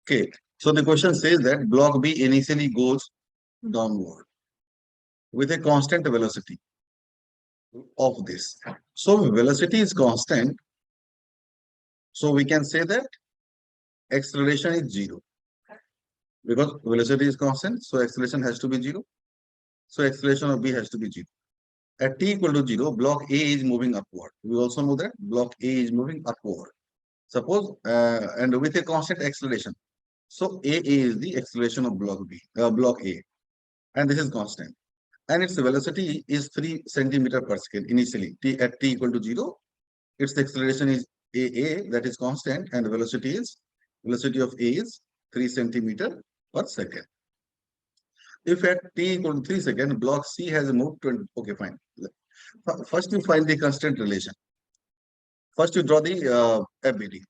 Okay. So the question says that block B initially goes downward with a constant velocity of this. So velocity is constant. So we can say that acceleration is zero because velocity is constant. So acceleration has to be zero. So acceleration of B has to be zero. At t equal to 0, block A is moving upward. We also know that block A is moving upward. Suppose, and with a constant acceleration. So A is the acceleration of block A, and this is constant. And its velocity is 3 centimeter per second initially. At t equal to 0, its acceleration is A, that is constant, and the velocity of A is 3 centimeter per second. If at t equal to 3 seconds, block C has moved 20. Okay, fine. First, you find the constant relation. First, you draw the FBD.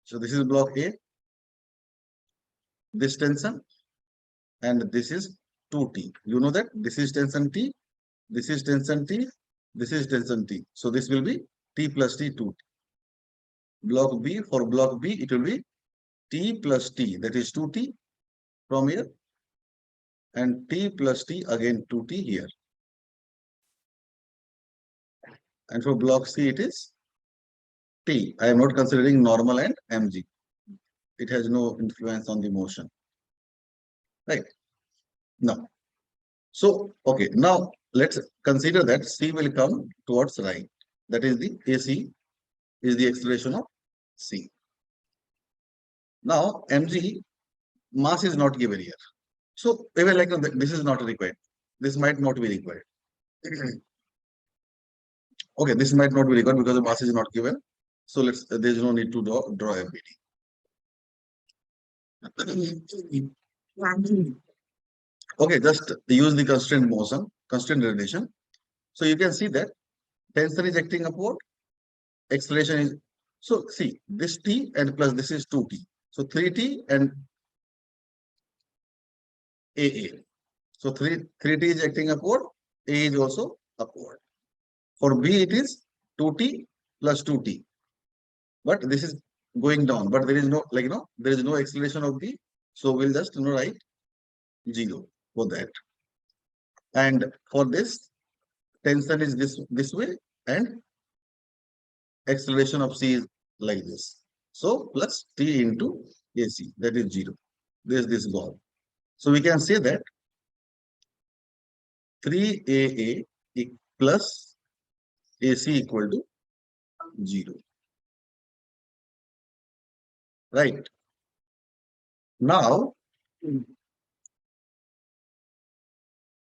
So this is block A, this tension, and this is 2T. You know that this is tension T, this is tension T, this is tension T. So this will be T plus T 2T. Block B, for block B, it will be T plus T, that is 2T from here, and T plus T again 2T here. And for block C, it is T. I am not considering normal and mg. It has no influence on the motion. Right? No. So, okay, now let's consider that C will come towards right. That is the AC is the acceleration of C. Now, mg, mass is not given here. So, even like this is not required. This might not be required. Okay, this might not be required because the mass is not given. So, there is no need to draw FBD. Okay, just use the constraint motion, constraint relation. So you can see that tensor is acting upward, acceleration is, so see this T and plus this is 2T. So 3T and AA. So 3T is acting upward, A is also upward. For B it is 2T plus 2T. But this is going down, but there is no, there is no acceleration of B. So we'll just write 0 for that. And for this, tension is this way, and acceleration of C is like this. So plus T into AC, that is 0. There's this gone. So we can say that 3AA plus AC equal to 0. Right. Now,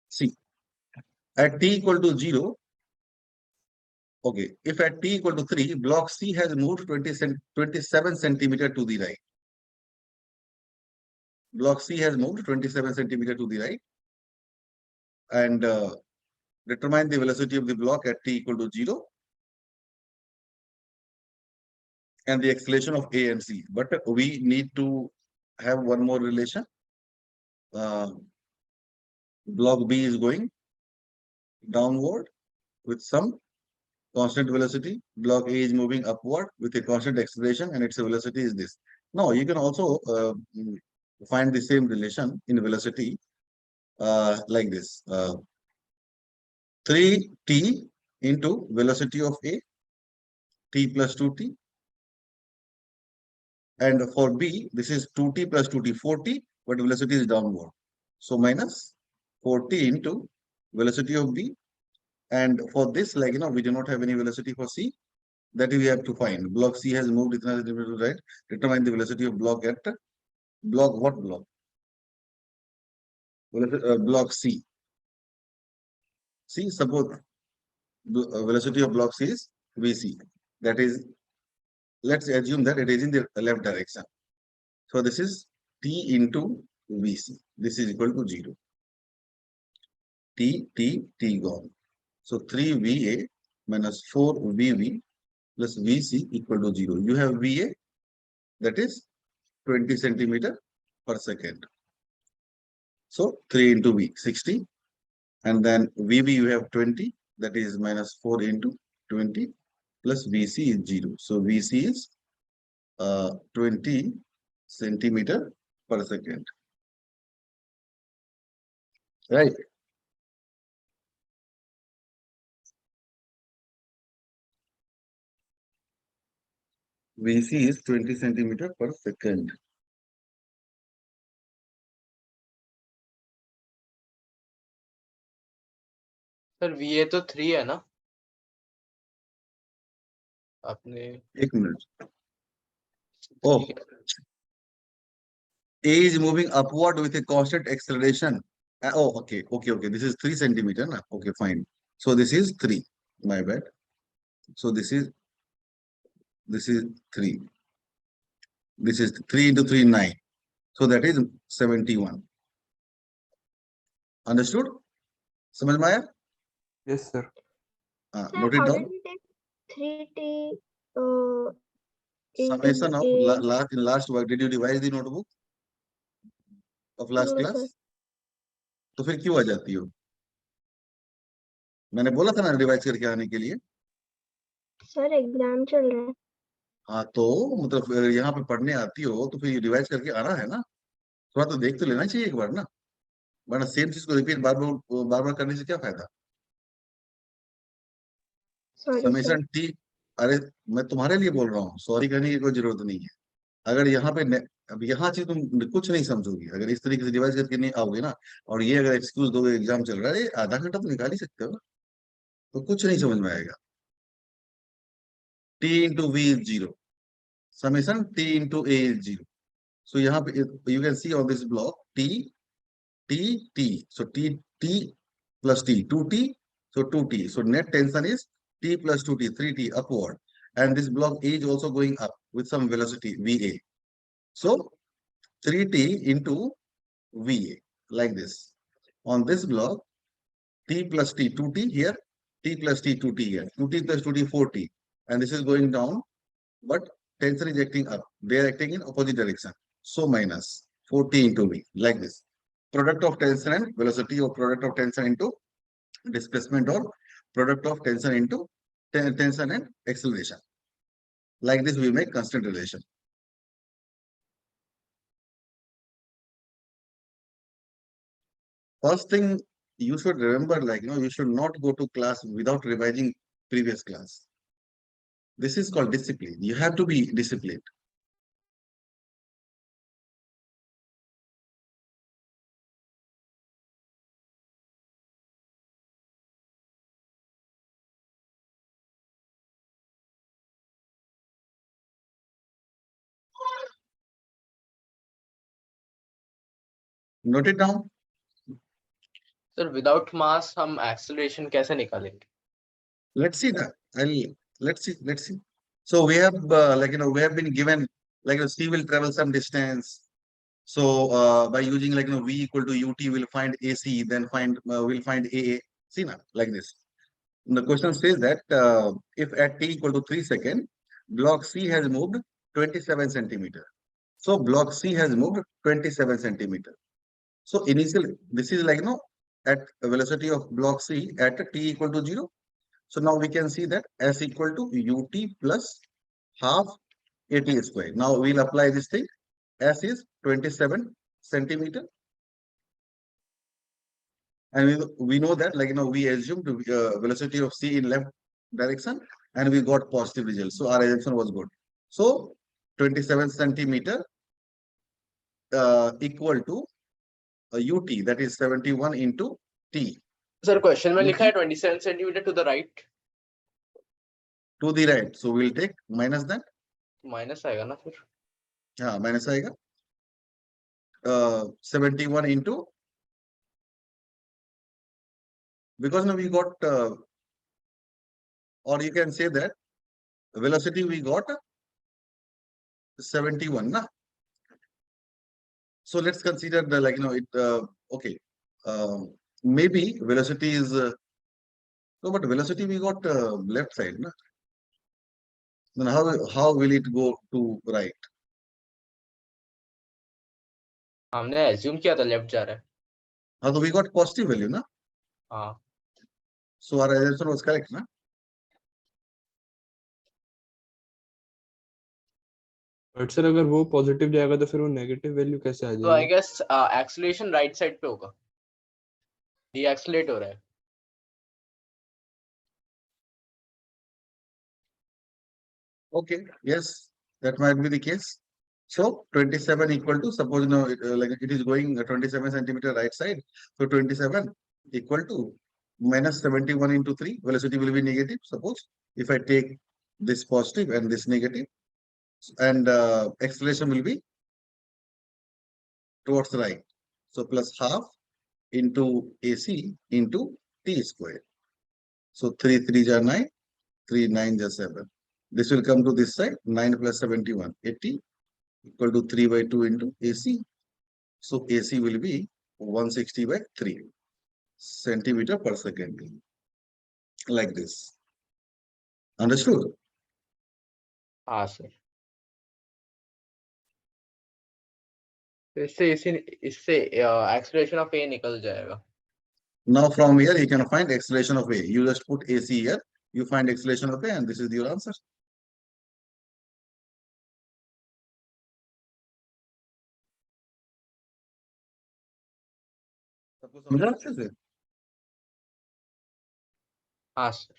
see, at T equal to 0, okay, if at T equal to 3, block C has moved 27 centimeter to the right. Block C has moved 27 centimeter to the right. And determine the velocity of the block at T equal to 0. And the acceleration of A and C. But we need to have one more relation. Block B is going downward with some constant velocity. Block A is moving upward with a constant acceleration, and its velocity is this. Now, you can also find the same relation in velocity like this. 3T into velocity of A, T plus 2T. And for B, this is 2T plus 2T, 4T, but velocity is downward. So minus 4T into velocity of B. And for this, we do not have any velocity for C. That we have to find. Block C has moved to right. Determine the velocity of block at what block? Block C. See, suppose velocity of block C is VC. That is, let's assume that it is in the left direction. So this is T into VC. This is equal to 0. T gone. So 3VA minus 4VV plus VC equal to 0. You have VA, that is 20 centimeter per second. So 3 into V, 60. And then VB you have 20, that is minus 4 into 20 plus VC is 0. So VC is 20 centimeter per second. Right? VC is 20 centimeter per second. Sir VA तो 3 है ना आपने? एक minute. Oh, A is moving upward with a constant acceleration. Oh, okay. This is 3 centimeter. Na? Okay, fine. So this is 3. My bad. So this is 3. This is 3 into 3, 9. So that is 71. Understood? समझ में आया? Yes, sir. Note it how down. did we take 3t Summation of into last work. Did you revise the notebook of last No, class? sir. तो फिर क्यों आ जाती हो? मैंने बोला था ना रिवाइज करके आने के लिए. सर एग्जाम चल रहा है. हाँ तो मतलब अगर यहाँ पे पढ़ने आती हो तो फिर रिवाइज करके आना है ना. थोड़ा तो देख तो लेना चाहिए एक बार ना. वरना सेम चीज को रिपीट बार बार करने से क्या फायदा? Sorry sir. Summation T. अरे मैं तुम्हारे लिए बोल रहा हूँ, सॉरी करने की कोई जरूरत नहीं है. अगर यहाँ पे अब यहाँ चीज तुम कुछ नहीं समझोगी अगर इस तरीके से रिवाइज करके नहीं आओगे ना. और ये अगर एक्सक्यूज दोगे एग्जाम चल रहा है, आधा घंटा तो निकाल ही सकते हो ना. तो कुछ नहीं समझ में आएगा. T into V is 0. Summation T into A is 0. So यहाँ पे you can see on this block T T, T. So T plus T, 2T. So 2T. So net tension is T plus 2T, 3T upward. And this block A is also going up with some velocity, VA. So 3T into VA, like this. On this block, T plus T, 2T here, T plus T, 2T here, 2T plus 2T, 4T. And this is going down, but tension is acting up. They are acting in opposite direction. So minus 4T into V, like this. Product of tension and velocity, or product of tension into displacement, or product of tension into tension and acceleration. Like this, we make constant relation. First thing you should remember, you should not go to class without revising previous class. This is called discipline. You have to be disciplined. Note it down. Sir without mass हम acceleration कैसे निकालेंगे? Let's see that. Let's see. So we have we have been given C will travel some distance. So by using V equal to UT, we'll find AC, then we'll find AA. See now, like this. The question says that if at t equal to 3 seconds, block C has moved 27 centimeter. So block C has moved 27 centimeter. So initially, this is at a velocity of block C at t equal to 0. So now we can see that S equal to UT plus half AT square. Now we'll apply this thing. S is 27 centimeter. And we know that we assumed velocity of C in left direction and we got positive result. So our assumption was good. So 27 centimeter equal to UT, that is 71 into T. Sir question में लिखा है 27 centimetre to the right. To the right. So we'll take minus that. Minus आएगा ना फिर? हाँ minus आएगा. 71 into, because now we got or you can say that velocity we got 71 na. So let's consider the okay, maybe velocity is no, but velocity we got left side na. Then how will it go to right? हमने assume किया था left जा रहा है. हाँ तो we got positive value na. हाँ. So our assumption was correct na. But sir अगर वो पॉजिटिव जाएगा तो फिर वो नेगेटिव वैल्यू कैसे आ तो आई जाएगी? गेस एक्सेलरेशन राइट साइड पे होगा, डीएक्सेलरेट हो रहा है। Okay, yes, that might be the case. So 27 equal to, suppose now like it is going 27 centimeter right side. So 27 equal to minus 71 into 3. Velocity will be negative. Suppose if I take this positive and this negative, and acceleration will be towards the right. So plus half into AC into T square. So 3 3 are 9, 3 9 are 7. This will come to this side, 9 plus 71, 80 equal to 3 by 2 into AC. So AC will be 160 by 3 centimeter per second, like this. Understood? हाँ sir. तो इससे इसी इससे acceleration of ए निकल जाएगा। Now from here you can find acceleration of A. You just put AC here, you find acceleration of A, and this is your answer. सबको समझा अच्छे से? हाँ सर।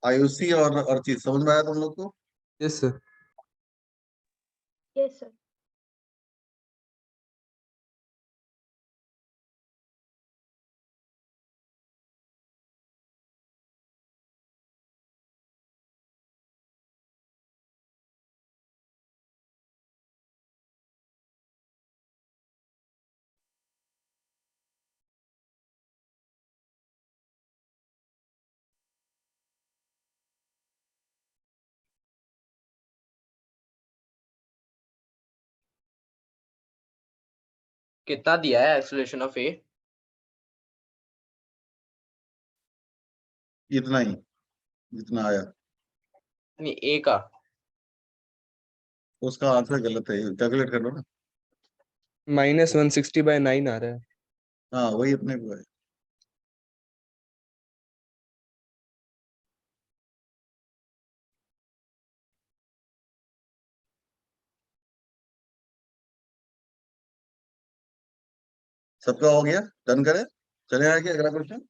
आयुषी और अर्चित समझ में आया तुम लोग को? Yes sir. Yes, sir. कितना दिया है एक्सेलरेशन ऑफ ए? इतना ही, जितना आया। नहीं, ए का। उसका आंसर गलत है, कैलकुलेट कर लो ना। -160/9 आ रहा है। हाँ वही अपने को है। सबका हो गया, डन करें, चले आगे अगला क्वेश्चन।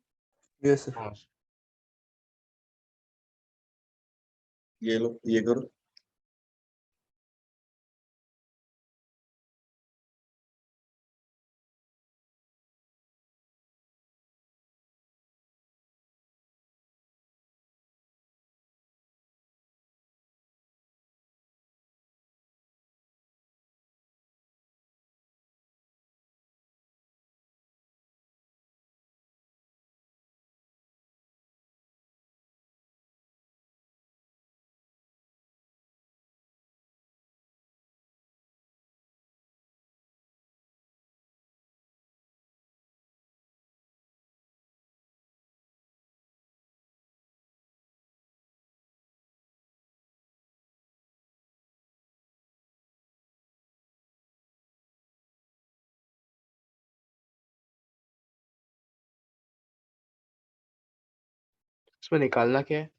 Yes sir. हाँ। ये लो, ये करो। इसमें निकालना क्या है?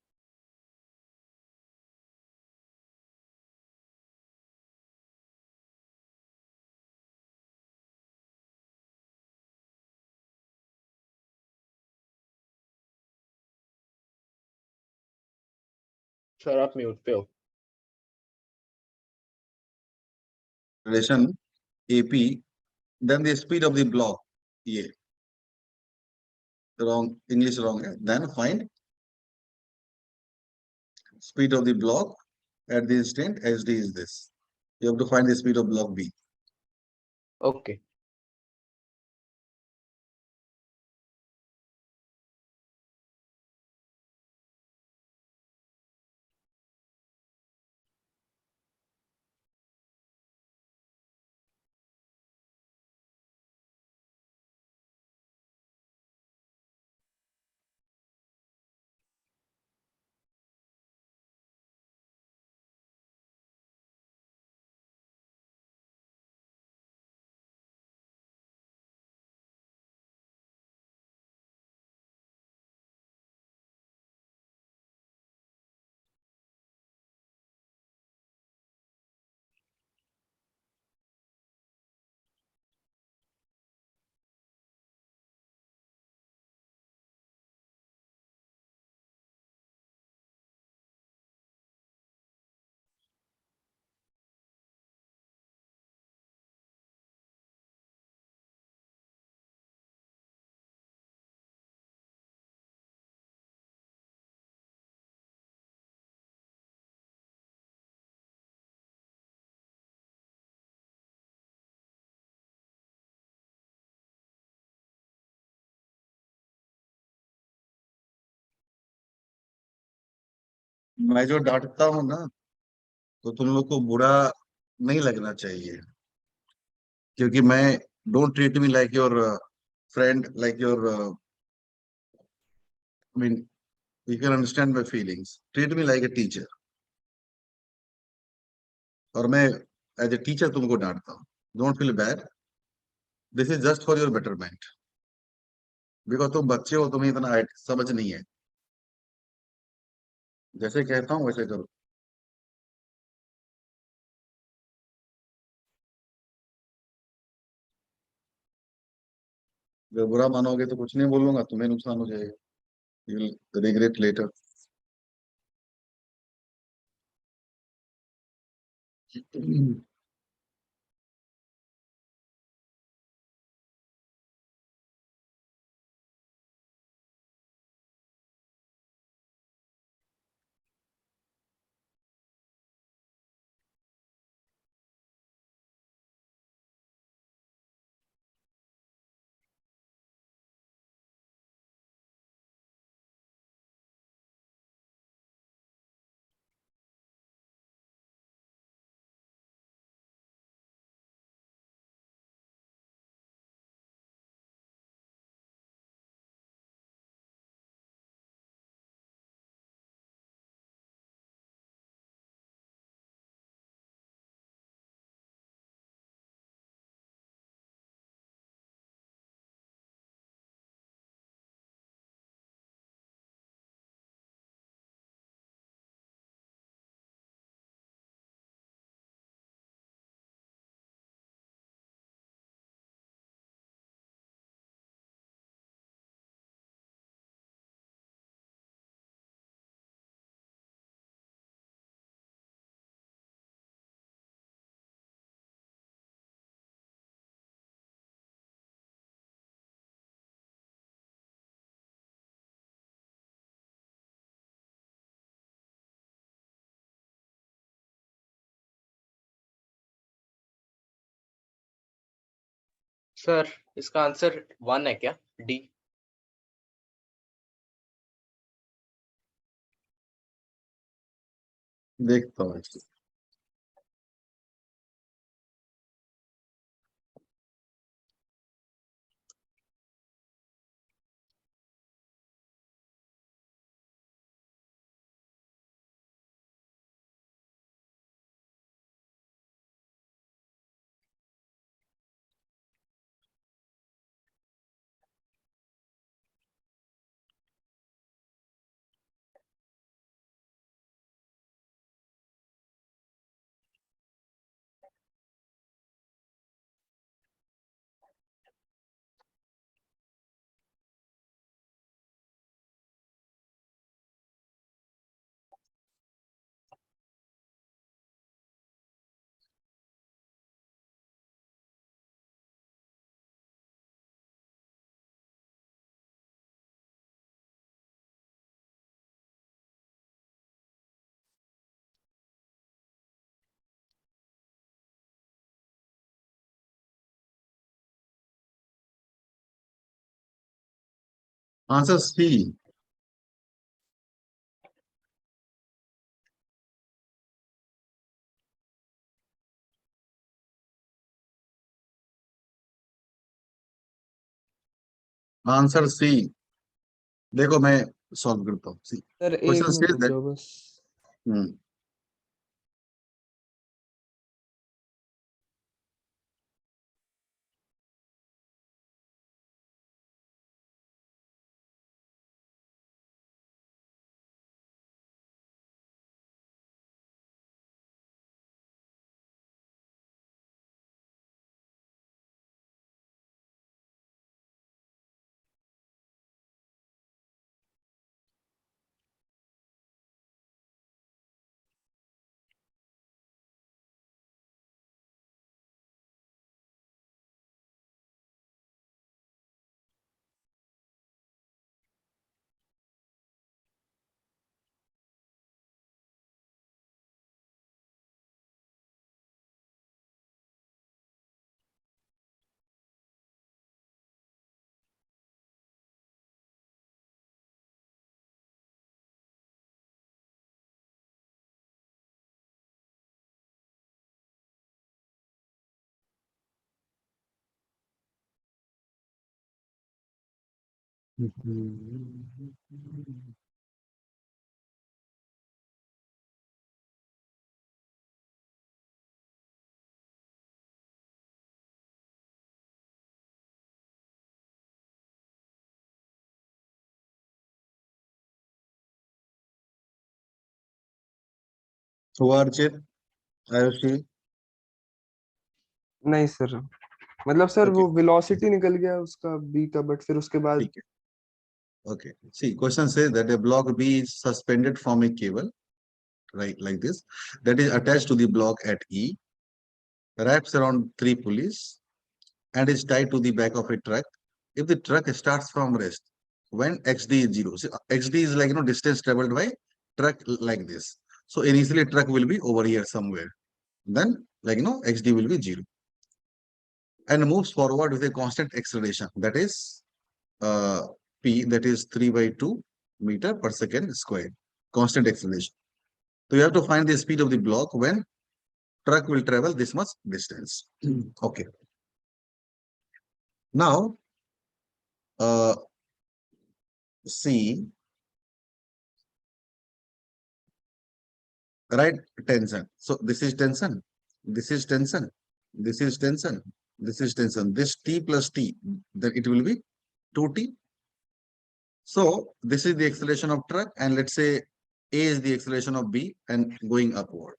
सर आप म्यूट पे हो। relation AP, then the speed of the block, yeah, wrong, English wrong, then find speed of the block at the instant SD is this. You have to find the speed of block B. Okay मैं जो डांटता हूँ ना, तो तुम लोग को बुरा नहीं लगना चाहिए, क्योंकि मैं don't treat me like your friend, like your I mean you can understand my feelings, treat me like a teacher. और मैं एज ए टीचर तुमको डांटता हूँ, don't feel bad, this is just for your betterment, because तुम बच्चे हो, तुम्हें इतना समझ नहीं है। जैसे कहता हूँ वैसे करो। अगर बुरा मानोगे तो कुछ नहीं बोलूंगा, तुम्हें नुकसान हो जाएगा, you will regret later. Sir इसका आंसर 1 है क्या? डी। देखता हूँ। Answer C. Answer C. देखो मैं सॉल्व करता हूँ। सी सर एक क्वेश्चन मिनट सेज रुक दैट जाओ बस। Archit, Ayushi. नहीं सर, मतलब सर Okay, वो वेलोसिटी निकल गया उसका बी का, बट फिर उसके बाद ठीक है. Okay. See, question says that a block B is suspended from a cable, right, like this, that is attached to the block at E, wraps around 3 pulleys, and is tied to the back of a truck. If the truck starts from rest, when XD is 0, so XD is like, distance traveled by truck like this. So initially truck will be over here somewhere. Then like, XD will be 0 and moves forward with a constant acceleration. That is P, that is 3 by 2 meter per second square, constant acceleration. So you have to find the speed of the block when truck will travel this much distance. Okay. Now, see, right tension. So this is tension, this is tension, this is tension, this is tension. This T plus T, then it will be 2T. So this is the acceleration of truck, and let's say A is the acceleration of B and going upward.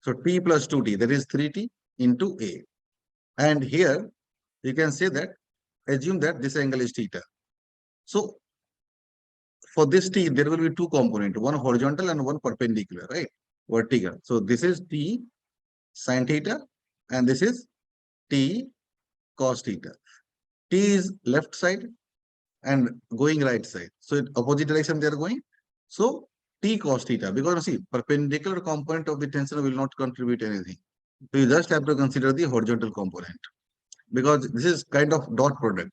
So T plus 2T, that is 3T into A. And here you can say that, assume that this angle is theta. So for this T, there will be two components, one horizontal and one perpendicular, right? Vertical. So this is T sin theta, and this is T cos theta. T is left side and going right side. So in opposite direction they are going. So T cos theta, because see, perpendicular component of the tensor will not contribute anything. So you just have to consider the horizontal component, because this is kind of dot product.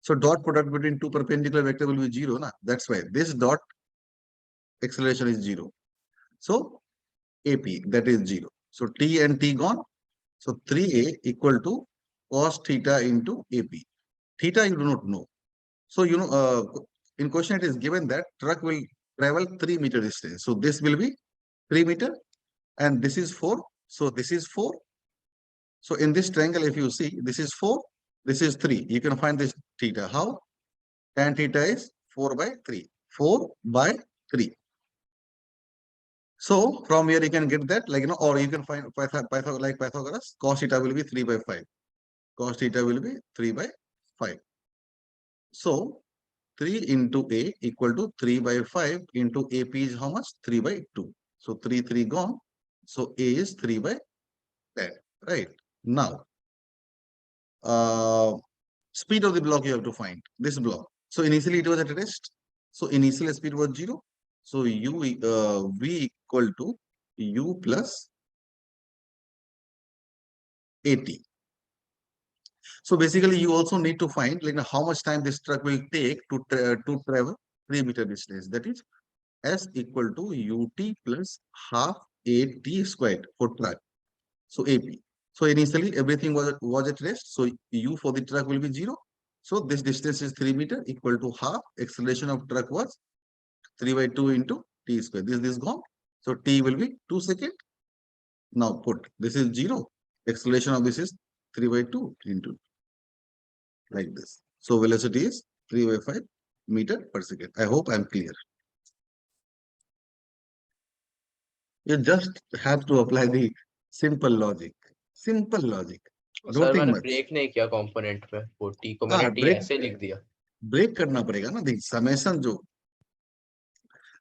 So dot product between two perpendicular vector will be 0. Na? That's why this dot acceleration is 0. So AP, that is 0. So T and T gone. So 3A equal to cos theta into AP. Theta you do not know. So, in question it is given that truck will travel 3 meter distance. So this will be 3 meter and this is 4. So this is 4. So in this triangle, if you see, this is 4, this is 3. You can find this theta. How? Tan theta is 4 by 3. 4 by 3. So from here you can get that, like, or you can find like Pythagoras, cos theta will be 3 by 5. Cos theta will be 3 by 5. So 3 into A equal to 3 by 5 into AP is how much? 3 by 2. So 3 gone. So A is 3 by 10. Right. Now, speed of the block you have to find. This block. So initially it was at rest. So initial speed was 0. So V equal to U plus AT. So basically, you also need to find like how much time this truck will take to travel 3 meter distance. That is S equal to UT plus half AT squared for truck. So AP. So initially everything was at rest. So U for the truck will be 0. So this distance is 3 meter equal to half acceleration of truck was 3/2 into T square. This is gone. So T will be 2 seconds. Now put this is 0. Acceleration of this is 3/2 into like this. So velocity is 3/5 meter per second. I hope I'm clear. You just have to apply the simple logic. Simple logic. Don't sir think मैंने much. Break नहीं किया component में, वो T को हाँ मैंने tea break ऐसे लिख दिया. ब्रेक करना पड़ेगा ना देख समेशन जो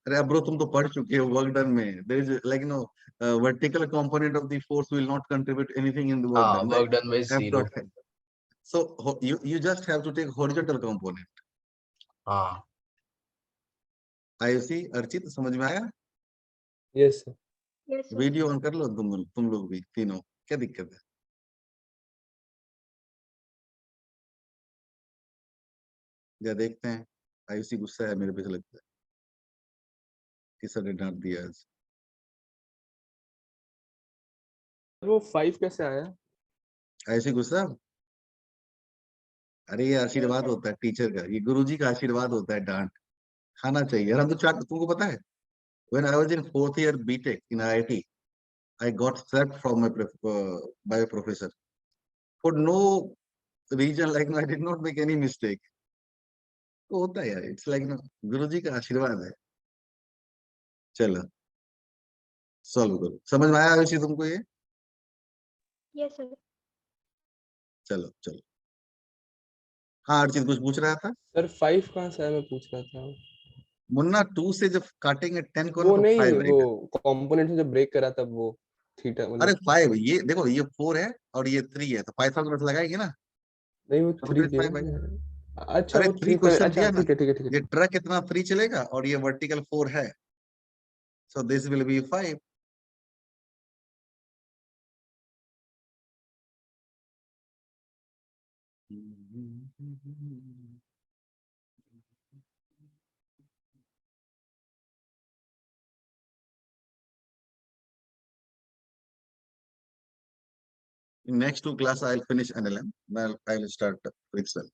अरे अब ब्रो तुम तो पढ़ चुके हो वर्क डन में there is like no vertical component of the force will not contribute anything in the work हाँ, done right वर्क डन में have to 0. so you just have to take horizontal component हाँ, IOC Archit समझ में आया yes sir. Yes, sir. Video on कर लो तुम लोग भी तीनों क्या दिक्कत है या देखते हैं आयुषी गुस्सा है मेरे पे से लगता है किसने ने डांट दिया आज वो 5 कैसे आया? आयुषी गुस्सा अरे ये नहीं आशीर्वाद सर. होता है टीचर का ये गुरुजी का आशीर्वाद होता है डांट खाना चाहिए यार हम तो चाट तुमको पता है when I was in fourth year BTech in IIT I got slapped from by a professor for no reason like no, I did not make any mistake तो होता है यार इट्स लाइक ना गुरुजी का आशीर्वाद है चलो सॉल्व करो समझ में आया आयुषी तुमको ये Yes, sir. चलो चलो हाँ अर्चित कुछ पूछ रहा था सर 5 कहाँ से आया मैं पूछ रहा था। मुन्ना 2 से जब काटेंगे 10 को ना वो तो नहीं 5 वो आएगा कंपोनेंट से जब ब्रेक करा तब वो थीटा अरे मतलब 5 ये देखो ये 4 है और ये 3 है तो पाइथन में लगाएंगे ना नहीं वो 3 तो दिया 5 आएगा है। अच्छा अरे वो 3 3 पर क्वेश्चन अच्छा दिया ना ठीक है ठीक है ठीक है ये ठीक ट्रक इतना 3 चलेगा और ये वर्टिकल 4 है so this will be 5 In next 2 class I'll finish NLM. Then I'll start with cell.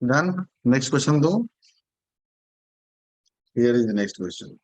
Done. Next question though. Here is the next question.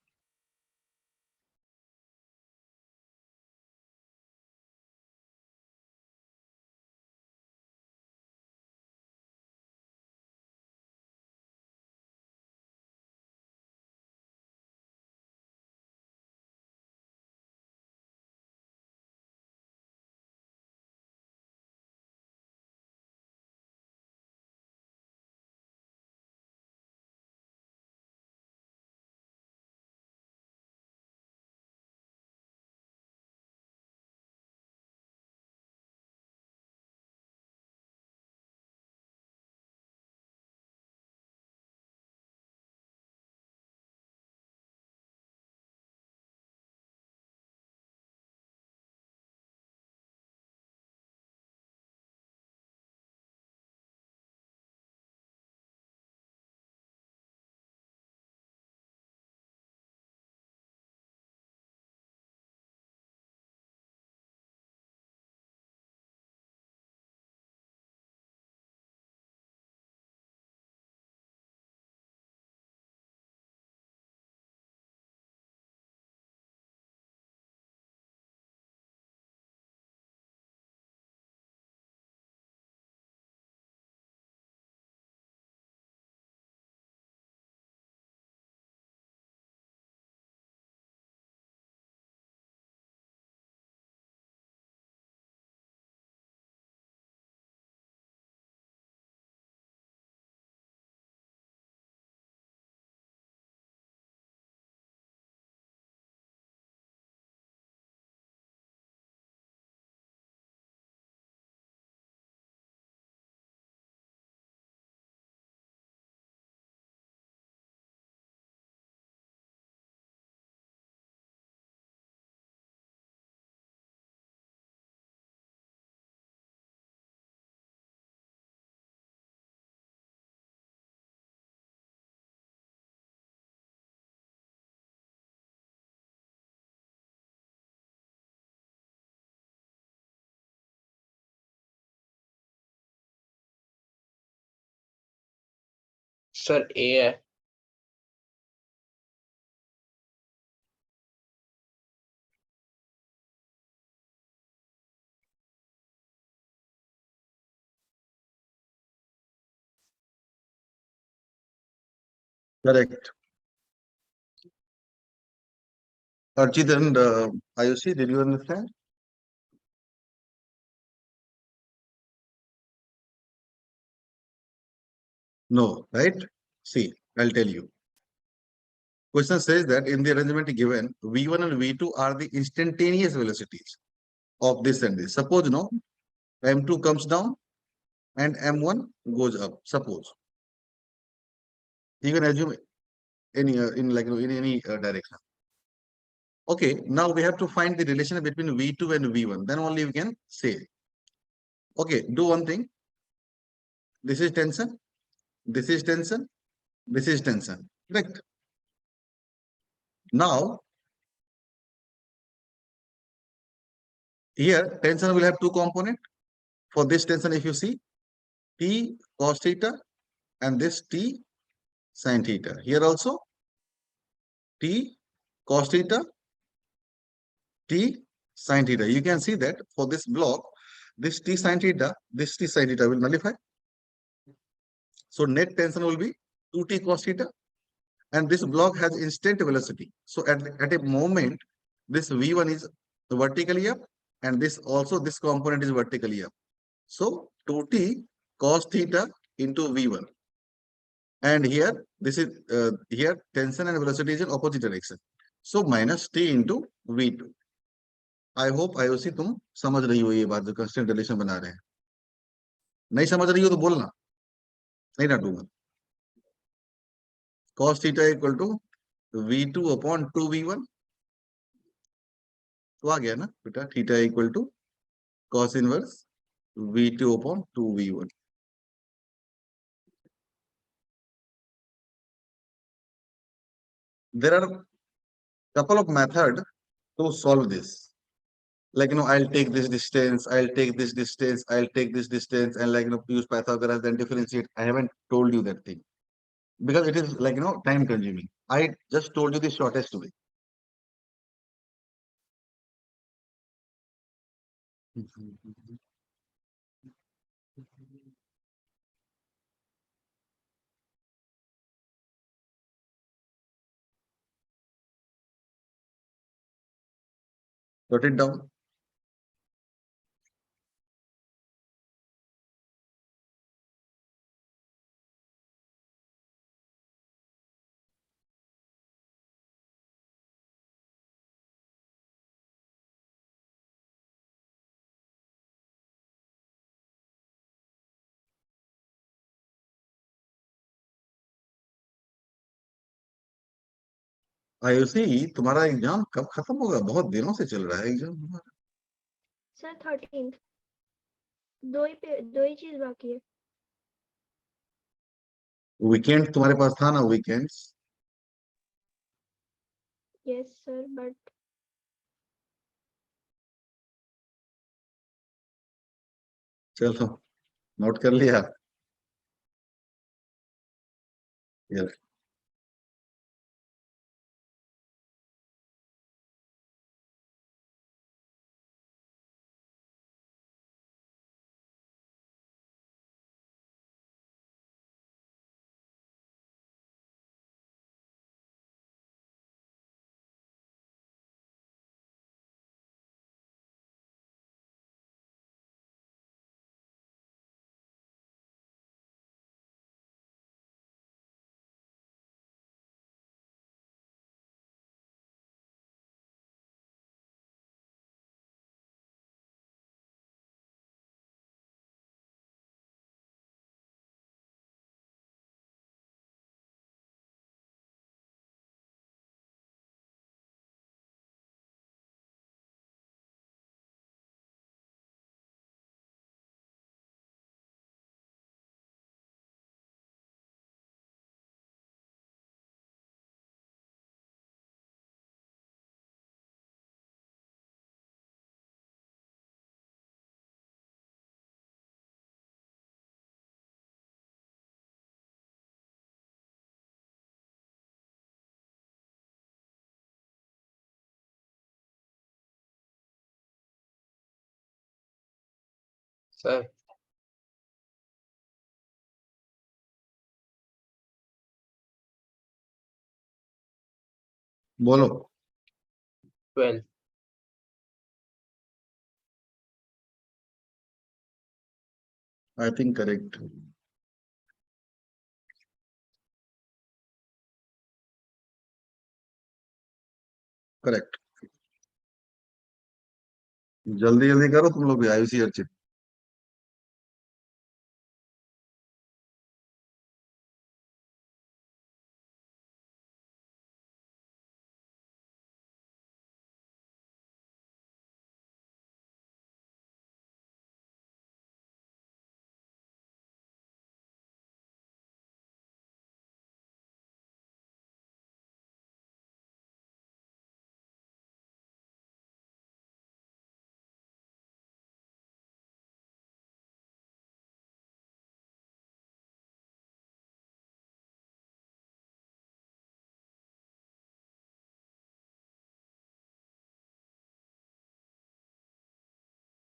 Sir A है। Correct. Archit and Ayushi, did you understand? No, right? See, I'll tell you. Question says that in the arrangement given, V1 and V2 are the instantaneous velocities of this and this. Suppose no, M2 comes down and M1 goes up. Suppose you can assume any in like in any direction. Okay, now we have to find the relation between V2 and V1. Then only we can say. Okay, do one thing. This is tension. This is tension. This is tension. Correct. Now here tension will have two components. For this tension, if you see T cos theta and this T sin theta. Here also T cos theta, T sin theta. You can see that for this block, this T sin theta, this T sin theta will nullify. So net tension will be 2T cos theta. And this block has instant velocity. So at a moment, this V1 is vertically up and this also this component is vertically up. So 2T cos theta into V1. And here this is here tension and velocity is in opposite direction. So minus T into V2. I hope Ayushi तुम समझ रही हो ये बात जो constant relation बना रहे हैं. नहीं समझ रही हो तो बोलना, नहीं डांटूंगा. Cos theta equal to V2 upon 2V1. तो आ गया ना बेटा, theta equal to cos inverse V2 upon 2V1. There are couple of methods to solve this. Like, I'll take this distance, I'll take this distance, I'll take this distance, and like, use Pythagoras, then differentiate. I haven't told you that thing because it is like, time consuming. I just told you the shortest way. Jot it down. Ayushi, तुम्हारा exam कब खत्म होगा? बहुत दिनों से चल रहा है एग्जाम हमारा. सर 13th, दो ही चीज बाकी है. वीकेंड तुम्हारे पास था ना? वीकेंड्स. यस सर, बट चलो, नोट कर लिया. Yes. Sir, बोलो 12. I think correct. Correct. जल्दी जल्दी करो तुम लोग भी आयुषी अर्चित.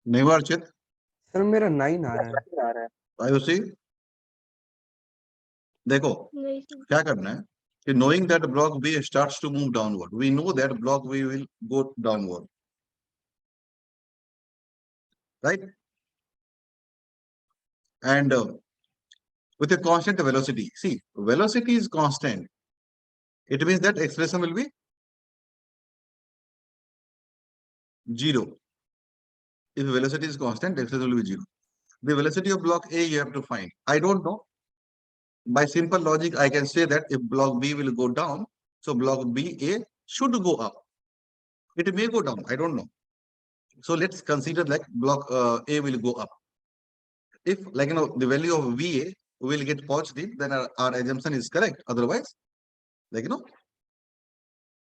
नहीं हुआ अर्चित. सर मेरा 9 आ रहा है. आयुषी देखो नहीं सर. क्या करना है कि knowing that block B starts to move downward, we know that block B will go downward, right? And with a constant velocity. See, velocity is constant. It means that expression will be 0. If velocity is constant, expression will be 0. The velocity of block A you have to find. I don't know. By simple logic, I can say that if block B will go down, so block B A should go up. It may go down. I don't know. So let's consider like block A will go up. If like the value of VA will get positive, then our assumption is correct. Otherwise,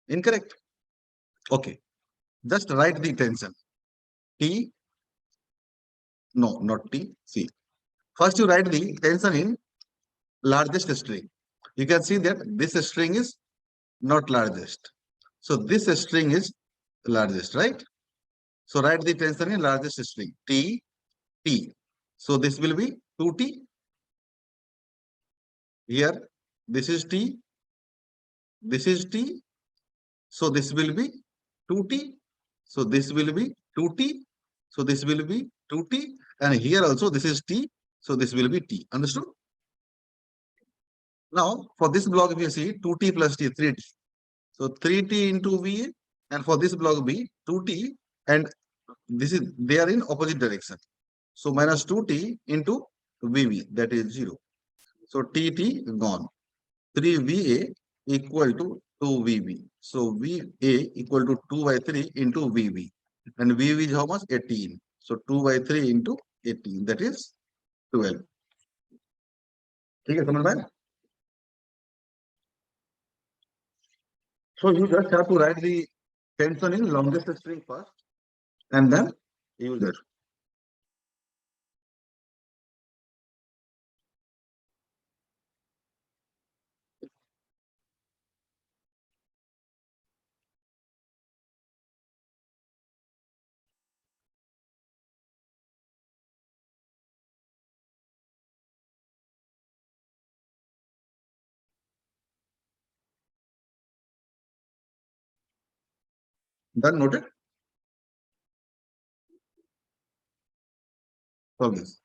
incorrect. Okay. Just write the tension. T. No, not T. C. First you write the tension in largest string. You can see that this string is not largest. So this string is largest, right? So write the tension in largest string. T. T. So this will be 2T. Here, this is T. This is T. So this will be 2T. So this will be 2T. So this will be 2T. And here also this is T. So this will be T. Understood? Now for this block, if you see 2T plus T, 3T. So 3T into VA. And for this block B, 2T. And this is they are in opposite direction. So minus 2T into VV, that is 0. So TT gone. 3VA equal to 2VB. So VA equal to 2 by 3 into VB. And VB is how much? 18. So 2 by 3 into 18. That is 12. Okay, समझ में? So you just have to write the tension in longest string first. And then you will get. Done, noted? Solve this.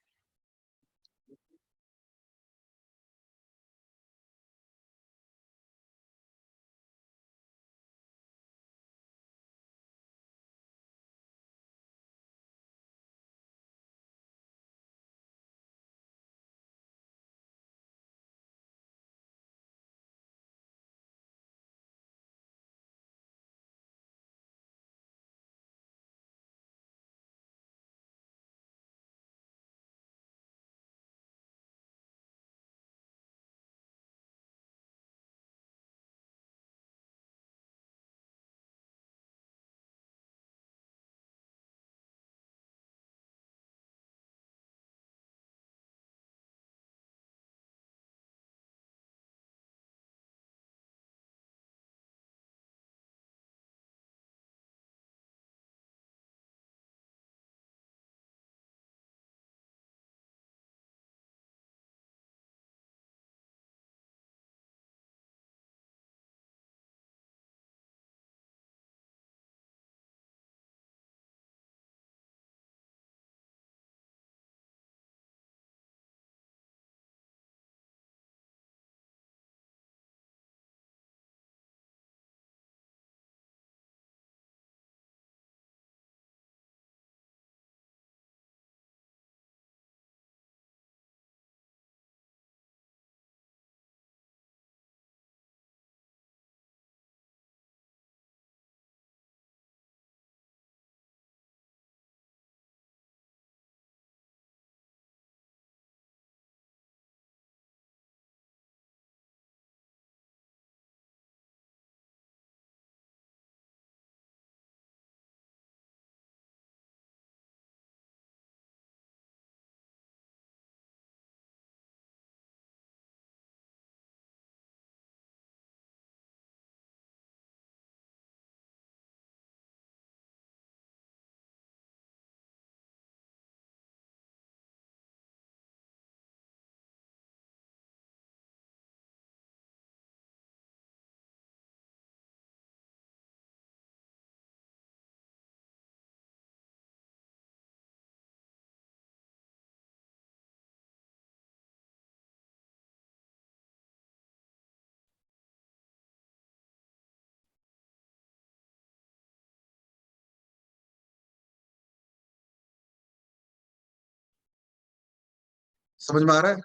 समझ में आ रहा है?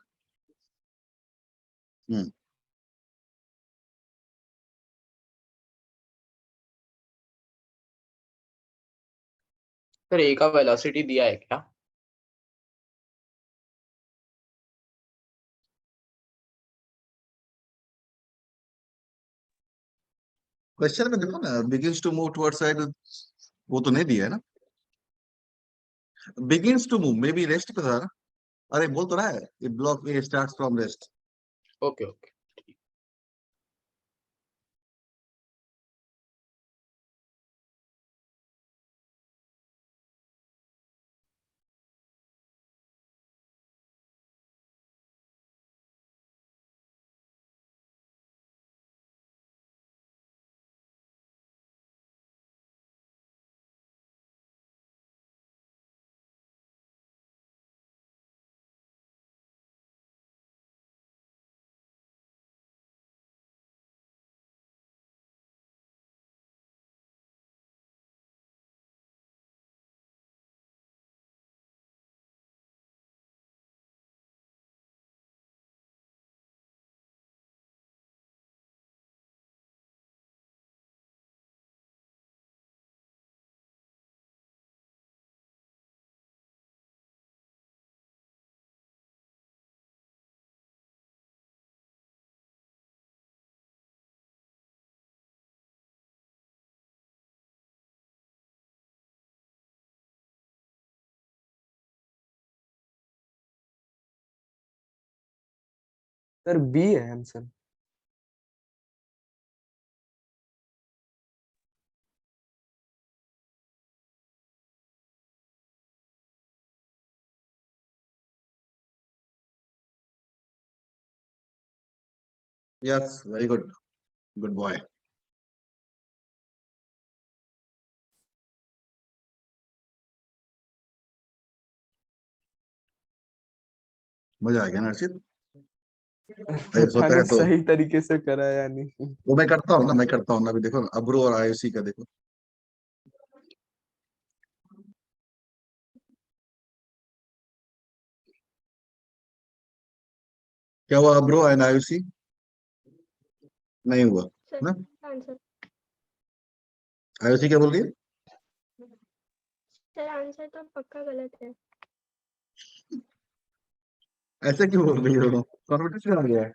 Sir ए का velocity दिया है क्या? क्वेश्चन में देखो ना, begins to move towards side, वो तो नहीं दिया है ना। Begins to move may be rest पे था ना। अरे बोल तो रहा है block A starts from rest. Okay okay. Sir B है answer. Yes very good, good boy. मजा आ गया ना अर्षित? पता सोता है नहीं तो सही तरीके से करा है या नहीं। वो मैं करता हूँ ना, मैं करता हूँ ना। अभी देखो ना, अब्रो और आयुषी का देखो क्या हुआ। अब्रो एंड आयुषी नहीं हुआ सर ना। आंसर, आयुषी क्या बोल रही है? सर आंसर तो पक्का गलत है। ऐसे क्यों बोल रही हो? कॉन्फिडेंस आ गया है।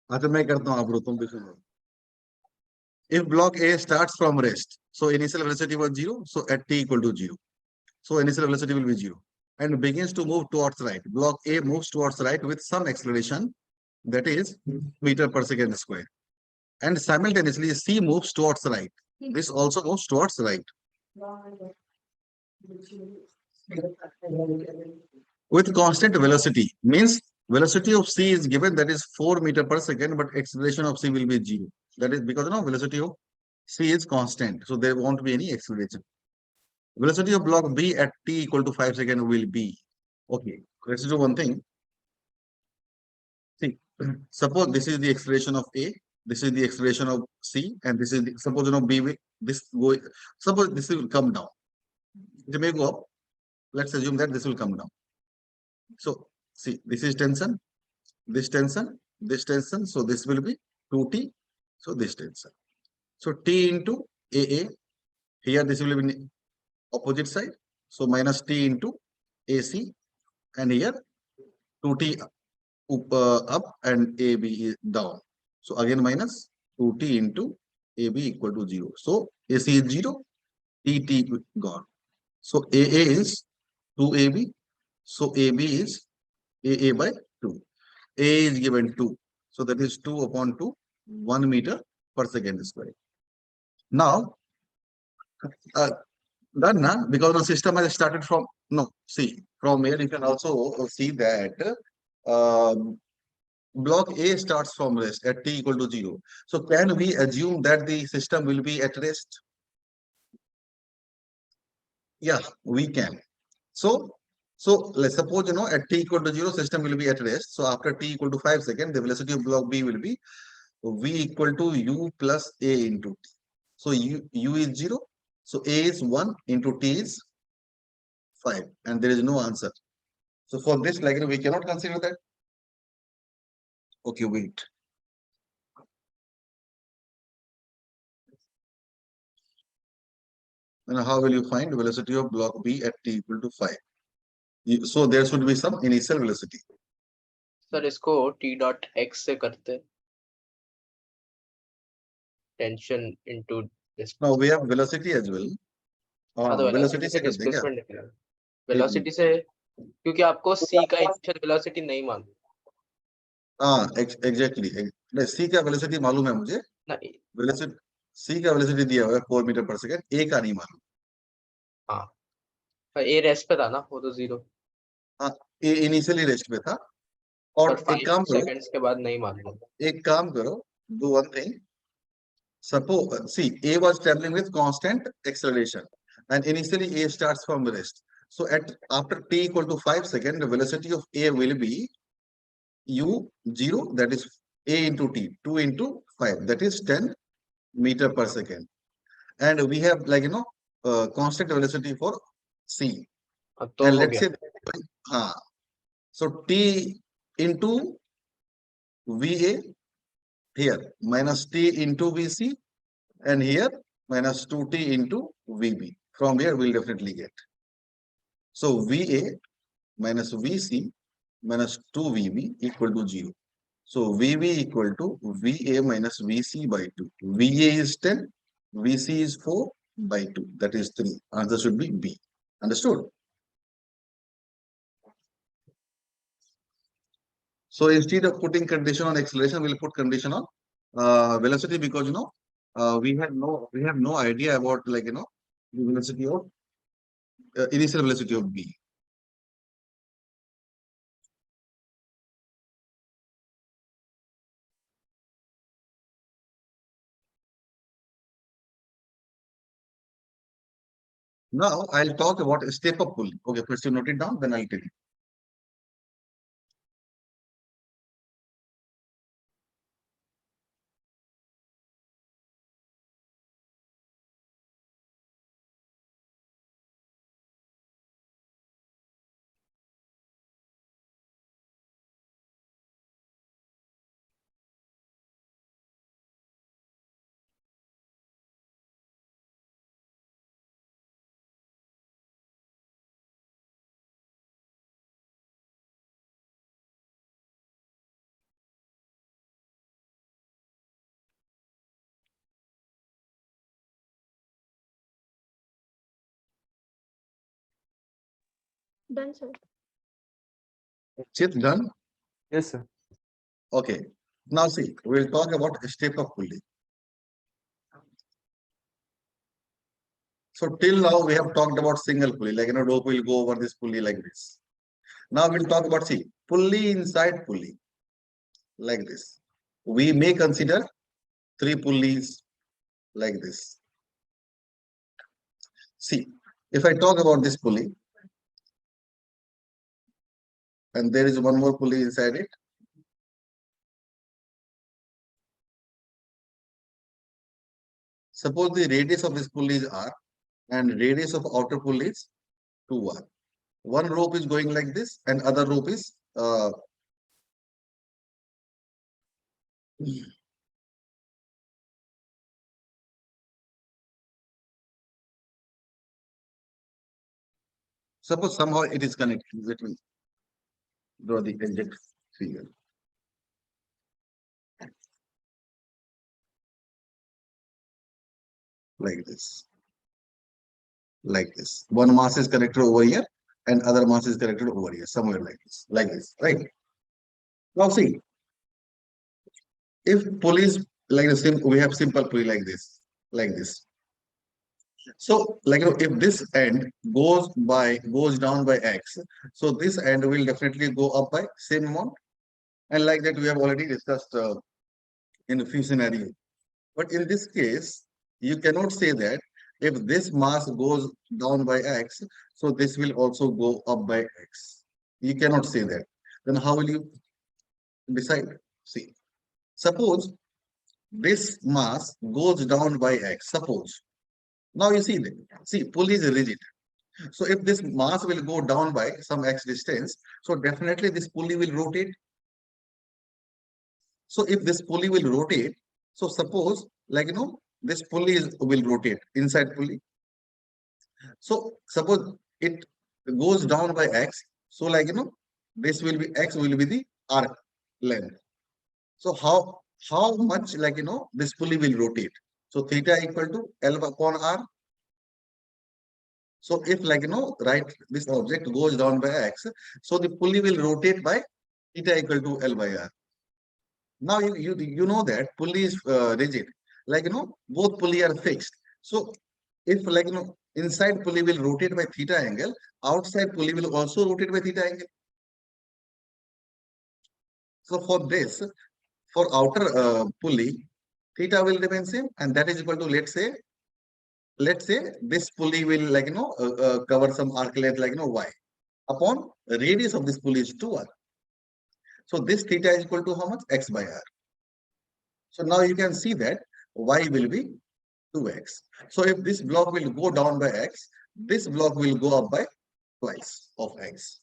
अच्छा मैं करता हूँ, अब्रो तुम भी सुनो। If block A starts from rest, so initial velocity was 0, so at t equal to 0. So initial velocity will be 0. And begins to move towards right. Block A moves towards right with some acceleration, that is meter per second square. And simultaneously C moves towards right. This also moves towards right. With constant velocity, means velocity of C is given, that is 4 meter per second, but acceleration of C will be 0. That is because velocity of C is constant, so there won't be any acceleration. Velocity of block B at t equal to 5 seconds will be. Okay, let's do one thing. See, suppose this is the acceleration of A, this is the acceleration of C, and this is the, suppose B will this go. Suppose this will come down. It may go up. Let's assume that this will come down. So see, this is tension, this tension, this tension. So this will be 2t. So this tension. So t into AA. Here this will be opposite side. So minus t into AC, and here 2t up and AB is down. So again minus 2t into AB equal to 0. So AC is 0, TT gone. So AA is 2AB. So AB is AA by 2. A is given 2. So that is 2 upon 2, 1 meter per second square. Now, done na? Because the system has started from, no, see, from here you can also see that block A starts from rest at t equal to 0. So can we assume that the system will be at rest? Yeah, we can. So let's suppose at t equal to 0, system will be at rest. So after t equal to 5 seconds, the velocity of block B will be V equal to U plus A into T. So U is 0. So A is 1 into T is 5. And there is no answer. So for this, like, we cannot consider that. Okay, wait. And how will you find velocity of block B at T equal to 5? So there should be some initial velocity. Sir इसको t dot x से करते tension into this. Now we have velocity as well. हाँ तो velocity velocity से से कर देंगे। displacement निकला velocity से क्योंकि आपको c का initial velocity नहीं मालूम हाँ एग्जैक्टली सी का वेलोसिटी मालूम है मुझे। ना वेलोसिटी सी का वेलोसिटी दिया हुआ है 4 मीटर पर सेकंड, ए का नहीं मालूम। हाँ पर a रेस्ट पे था ना वो तो 0 हाँ ए इनिशियली रेस्ट पे था। और पर 5 एक काम करो, सेकंड्स के बाद नहीं मालूम do one thing. Suppose, see, A was traveling with constant acceleration, and initially A starts from rest. So after t equal to 5 seconds, the velocity of A will be u0, that is A into t, 2 into 5, that is 10 meter per second. And we have constant velocity for C. अब तो And हो let's गया say, so t into VA here minus t into VC, and here minus 2t into VB. From here we'll definitely get. So VA minus VC minus 2VB equal to 0. So VB equal to VA minus VC by 2. VA is 10, VC is 4 by 2. That is 3. Answer should be B. Understood? So instead of putting condition on acceleration, we'll put condition on velocity, because we have no idea about the velocity of initial velocity of B. Now I'll talk about a step up pulley. Okay, first you note it down, then I'll tell you. Done, sir. Chit, done? Yes, sir. Okay. Now see, we'll talk about a step up pulley. So till now we have talked about single pulley, like rope will go over this pulley like this. Now we'll talk about, see, pulley inside pulley, like this. We may consider 3 pulleys like this. See, if I talk about this pulley, and there is one more pulley inside it. Suppose the radius of this pulley is R, and radius of outer pulley is 2R. One rope is going like this, and other rope is suppose somehow it is connected. Let me draw the exact figure. Like this. Like this. One mass is connected over here, and other mass is connected over here, somewhere like this, right? Now see, if pulleys like the same, we have simple pulley like this. So, if this end goes down by x, so this end will definitely go up by same amount, and like that we have already discussed in a few scenarios. But in this case, you cannot say that if this mass goes down by x, so this will also go up by x. You cannot say that. Then how will you decide? See, suppose this mass goes down by x, suppose. Now you see that, see, pulley is rigid. So if this mass will go down by some x distance, so definitely this pulley will rotate. So if this pulley will rotate, so suppose like this pulley will rotate inside pulley. So suppose it goes down by x. So like this will be x will be the arc length. So how much like this pulley will rotate? So theta equal to L upon R. So if like right, this object goes down by x, so the pulley will rotate by theta equal to L by R. Now you know that pulley is rigid, like both pulley are fixed. So if like inside pulley will rotate by theta angle, outside pulley will also rotate by theta angle. So for this, for outer pulley, theta will remain same, and that is equal to let's say this pulley will like cover some arc length like y upon the radius of this pulley is 2r. So this theta is equal to how much? X by r. So now you can see that y will be 2x. So if this block will go down by x, this block will go up by twice of x.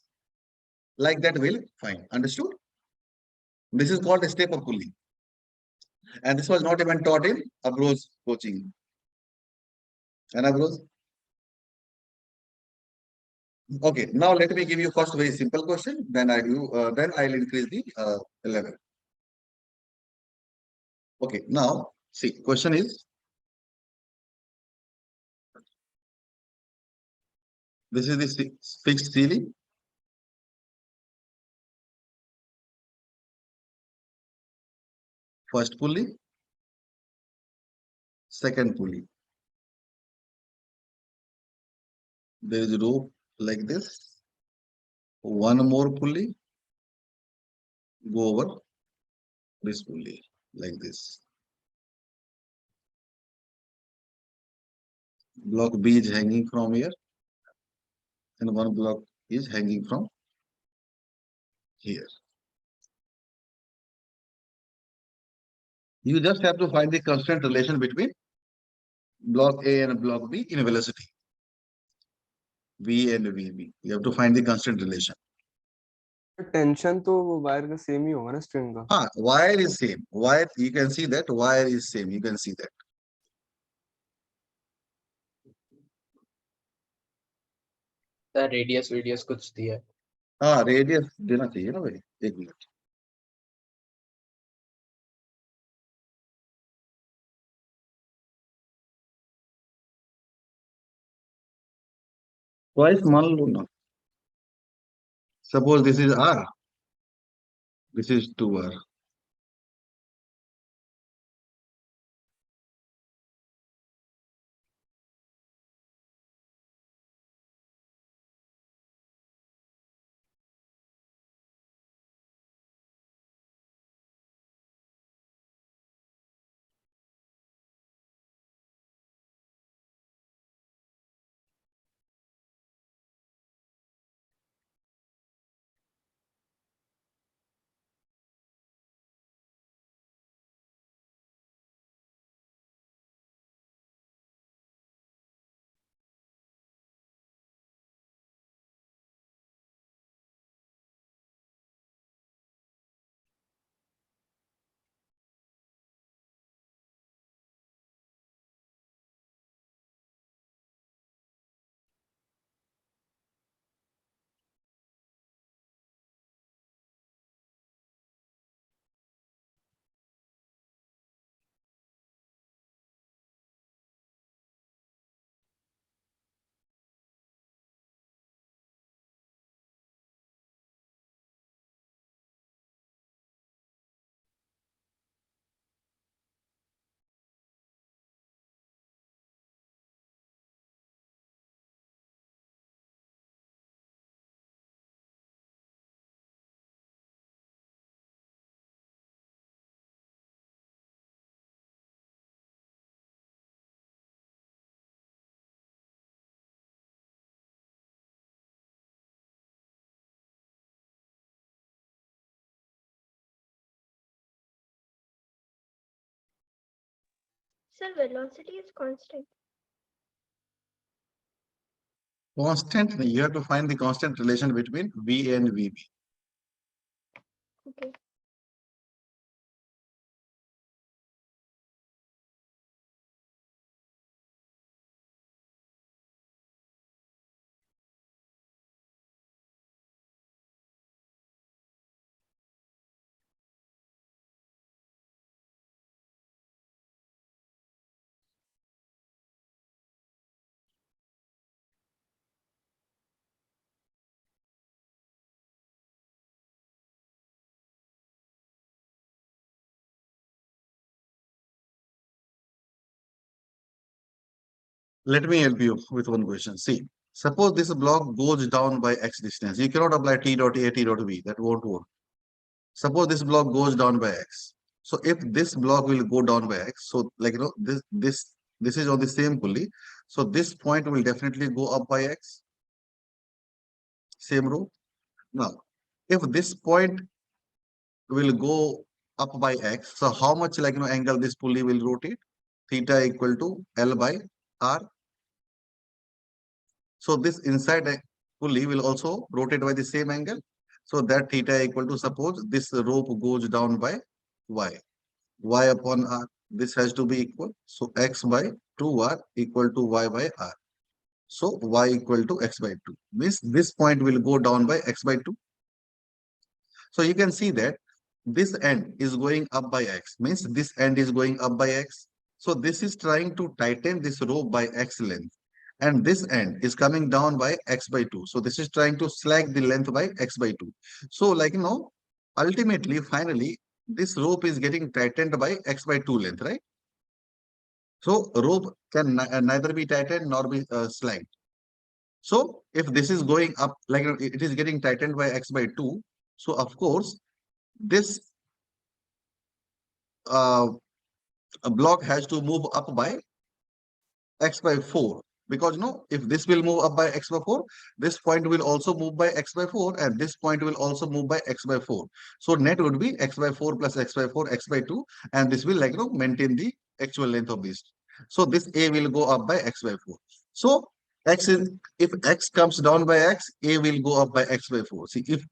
Like that will fine. Understood? This is called a step-up pulley. And this was not even taught in Abro's coaching. And Abro's? Okay, now let me give you first very simple question. Then I'll increase the level. Okay, now see, question is, this is the fixed ceiling. First pulley, second pulley. There is a rope like this. One more pulley, go over this pulley like this. Block B is hanging from here, and one block is hanging from here. You just have to find the constant relation between block A and block B in velocity. V and VB. You have to find the constant relation. Tension तो वो wire का same ही होगा ना string का. Ah, wire is same. Wire, you can see that wire is same. You can see that. The radius कुछ दिया है. हाँ, radius देना चाहिए ना भाई. एक मिनट. Twice मान लो ना. Suppose this is R. This is 2R. Sir, velocity is constant. Constant, you have to find the constant relation between V and VB. Okay. Let me help you with one question. See, suppose this block goes down by x distance. You cannot apply t dot a, t dot b. That won't work. Suppose this block goes down by x. So if this block will go down by x, so like this is on the same pulley. So this point will definitely go up by x. Same row. Now, if this point will go up by x, so how much angle this pulley will rotate? Theta equal to L by R. So this inside pulley will also rotate by the same angle. So that theta equal to, suppose this rope goes down by y. Y upon R. This has to be equal. So x by 2r equal to y by r. So y equal to x by 2. Means this point will go down by x by 2. So you can see that this end is going up by x. Means this end is going up by x. So this is trying to tighten this rope by x length. And this end is coming down by x by 2. So this is trying to slack the length by x by 2. So ultimately, finally, this rope is getting tightened by x by 2 length, right? So rope can neither be tightened nor be slacked. So if this is going up, it is getting tightened by x by 2. So of course, this uh, block has to move up by x by 4, because if this will move up by x by 4, this point will also move by x by 4, and this point will also move by x by 4. So net would be x by 4 plus x by 4, x by 2, and this will maintain the actual length of this. So this a will go up by x by 4. So if x comes down by x, a will go up by x by 4. See, if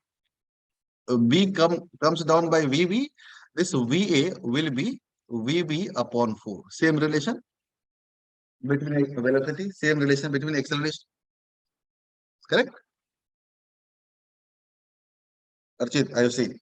b comes down by vb, this va will be vb upon 4. Same relation between velocity, same relation between acceleration. Correct? Archit, I have seen.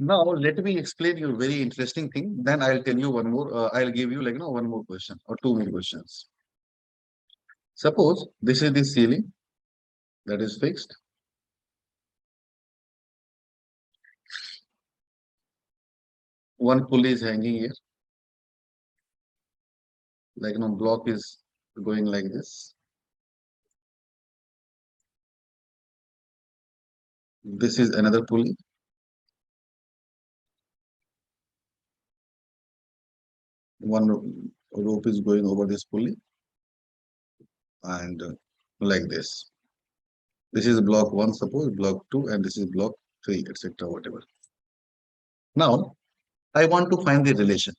Now, let me explain you a very interesting thing. Then I'll tell you one more. I'll give you one more question or two more questions. Suppose this is the ceiling that is fixed. One pulley is hanging here. Block is going like this. This is another pulley. One rope is going over this pulley and like this. This is block 1, suppose block 2, and this is block 3, etc. Whatever. Now, I want to find the relation.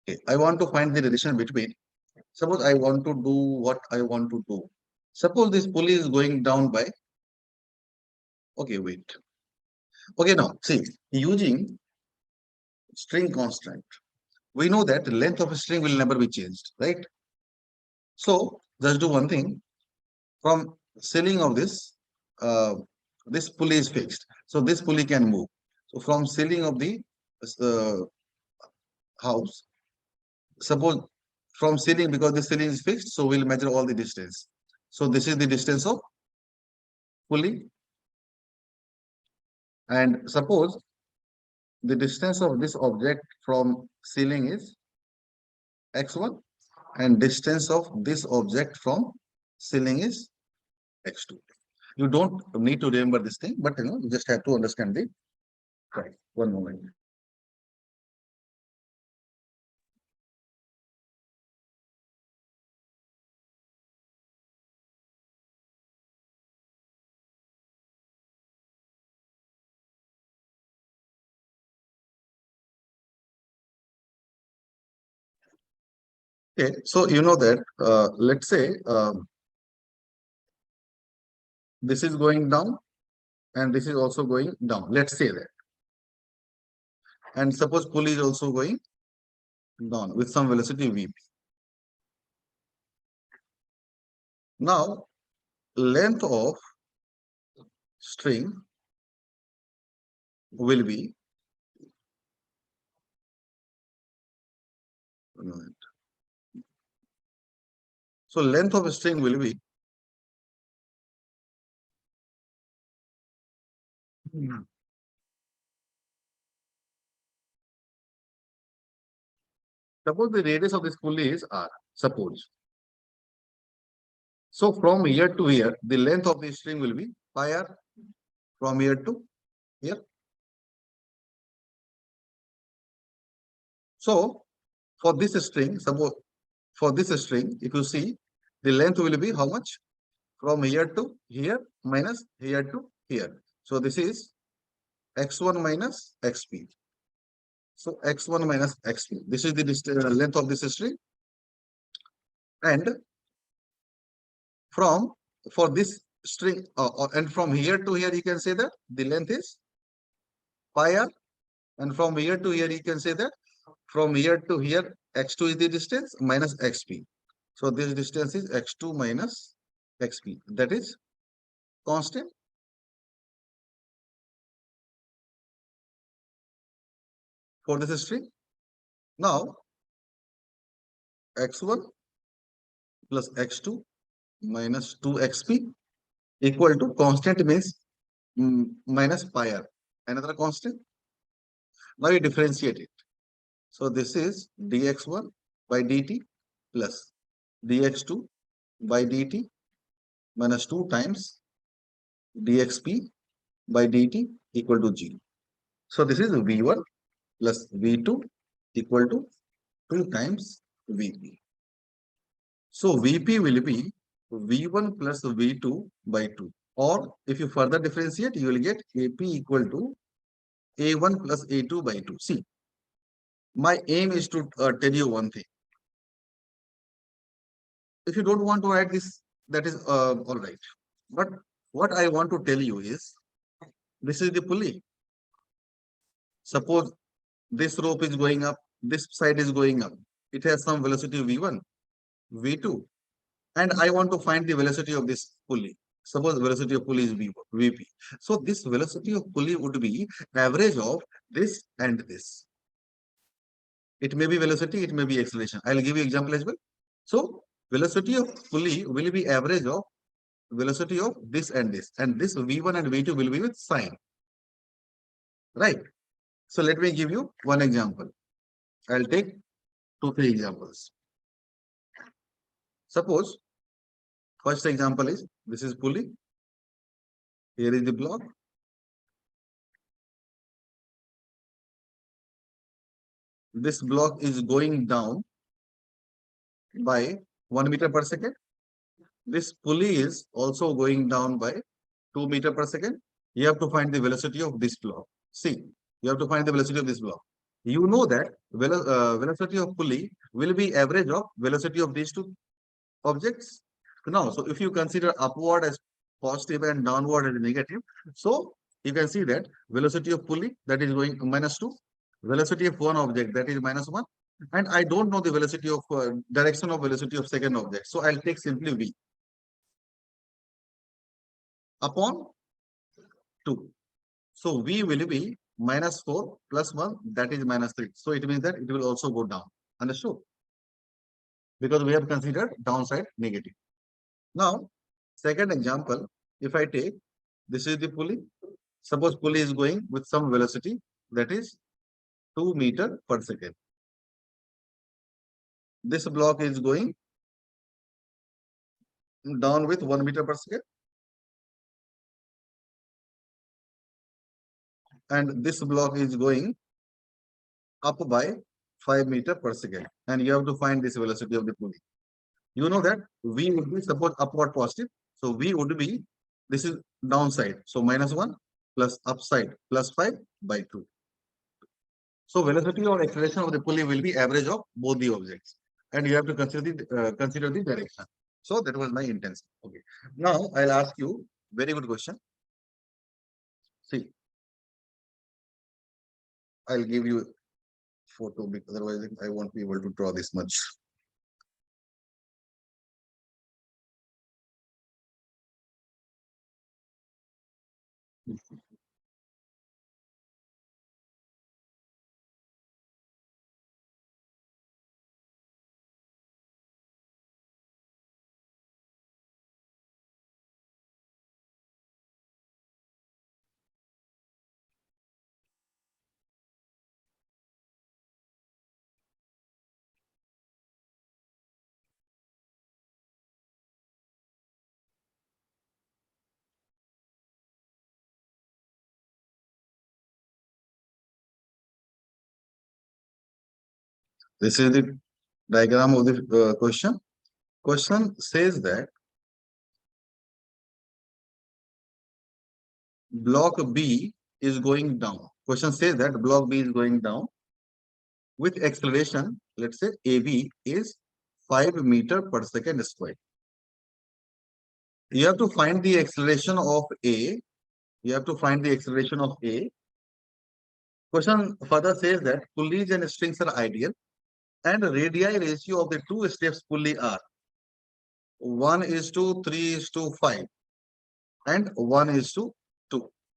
Okay, I want to find the relation between. Suppose I want to do what I want to do. Suppose this pulley is going down by. Okay, wait. Okay, now see, using string constant, we know that the length of a string will never be changed, right? So just do one thing. From ceiling of this pulley is fixed. So this pulley can move. So from ceiling of the uh, house, suppose from ceiling, because the ceiling is fixed, so we'll measure all the distance. So this is the distance of pulley. And suppose the distance of this object from ceiling is x1 and distance of this object from ceiling is x2. You don't need to remember this thing, but you just have to understand the right. One moment. Okay, so you know that let's say this is going down and this is also going down. Let's say that. And suppose pulley is also going down with some velocity v. Now, length of string will be so length of string will be suppose the radius of this pulley is r. Suppose. So from here to here, the length of the string will be pi r from here to here. So for this string, suppose for this string, if you see, the length will be how much? From here to here minus here to here. So this is x1 minus xp. So x1 minus xp. This is the length of this string. And from for this string and from here to here, you can say that the length is pi r. And from here to here, you can say that from here to here, x2 is the distance minus xp. So this distance is x2 minus xp. That is constant. For this string. Now, x1 plus x2 minus 2xp equal to constant means minus pi r. Another constant. Now you differentiate it. So this is dx1 by dt plus dx2 by dt minus 2 times dxp by dt equal to 0. So this is v1 plus v2 equal to 2 times vp. So vp will be v1 plus v2 by 2. Or if you further differentiate, you will get ap equal to a1 plus a2 by 2. See, my aim is to tell you one thing. If you don't want to add this, that is all right. But what I want to tell you is, this is the pulley. Suppose this rope is going up, this side is going up. It has some velocity v1, v2, and I want to find the velocity of this pulley. Suppose velocity of pulley is vp. So this velocity of pulley would be average of this and this. It may be velocity, it may be acceleration. I'll give you example as well. So velocity of pulley will be average of velocity of this, and this v1 and v2 will be with sign, right? So let me give you one example. I'll take 2-3 examples. Suppose first example is, this is pulley, here is the block, this block is going down by 1 meter per second. This pulley is also going down by 2 meter per second. You have to find the velocity of this block. See, you have to find the velocity of this block. You know that velocity of pulley will be average of velocity of these two objects. Now, so if you consider upward as positive and downward as negative, so you can see that velocity of pulley, that is going -2, velocity of one object, that is -1, and I don't know the velocity of direction of velocity of second object. So I'll take simply v upon 2. So v will be -4 plus 1, that is -3. So it means that it will also go down. Understood? Because we have considered downside negative. Now, second example, if I take, this is the pulley. Suppose pulley is going with some velocity, that is 2 meter per second. This block is going down with 1 meter per second. And this block is going up by 5 meter per second. And you have to find this velocity of the pulley. You know that v would be, suppose upward positive. So v would be, this is downside. So -1 plus upside plus 5 by 2. So velocity or acceleration of the pulley will be average of both the objects. And you have to consider the direction. So that was my intention. Okay. Now I'll ask you very good question. See, I'll give you photo because otherwise I won't be able to draw this much. This is the diagram of the question. Question says that block B is going down. Question says that block B is going down with acceleration, let's say AB is 5 meter per second square. You have to find the acceleration of A. You have to find the acceleration of A. Question further says that pulleys and strings are ideal and radii ratio of the two steps pulley are 1:3:5 and 1:2.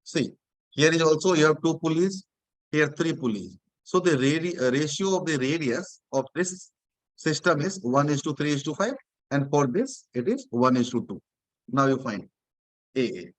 See, here is also you have 2 pulleys, here 3 pulleys. So the ratio of the radius of this system is 1:3:5, and for this it is 1:2. Now you find AA.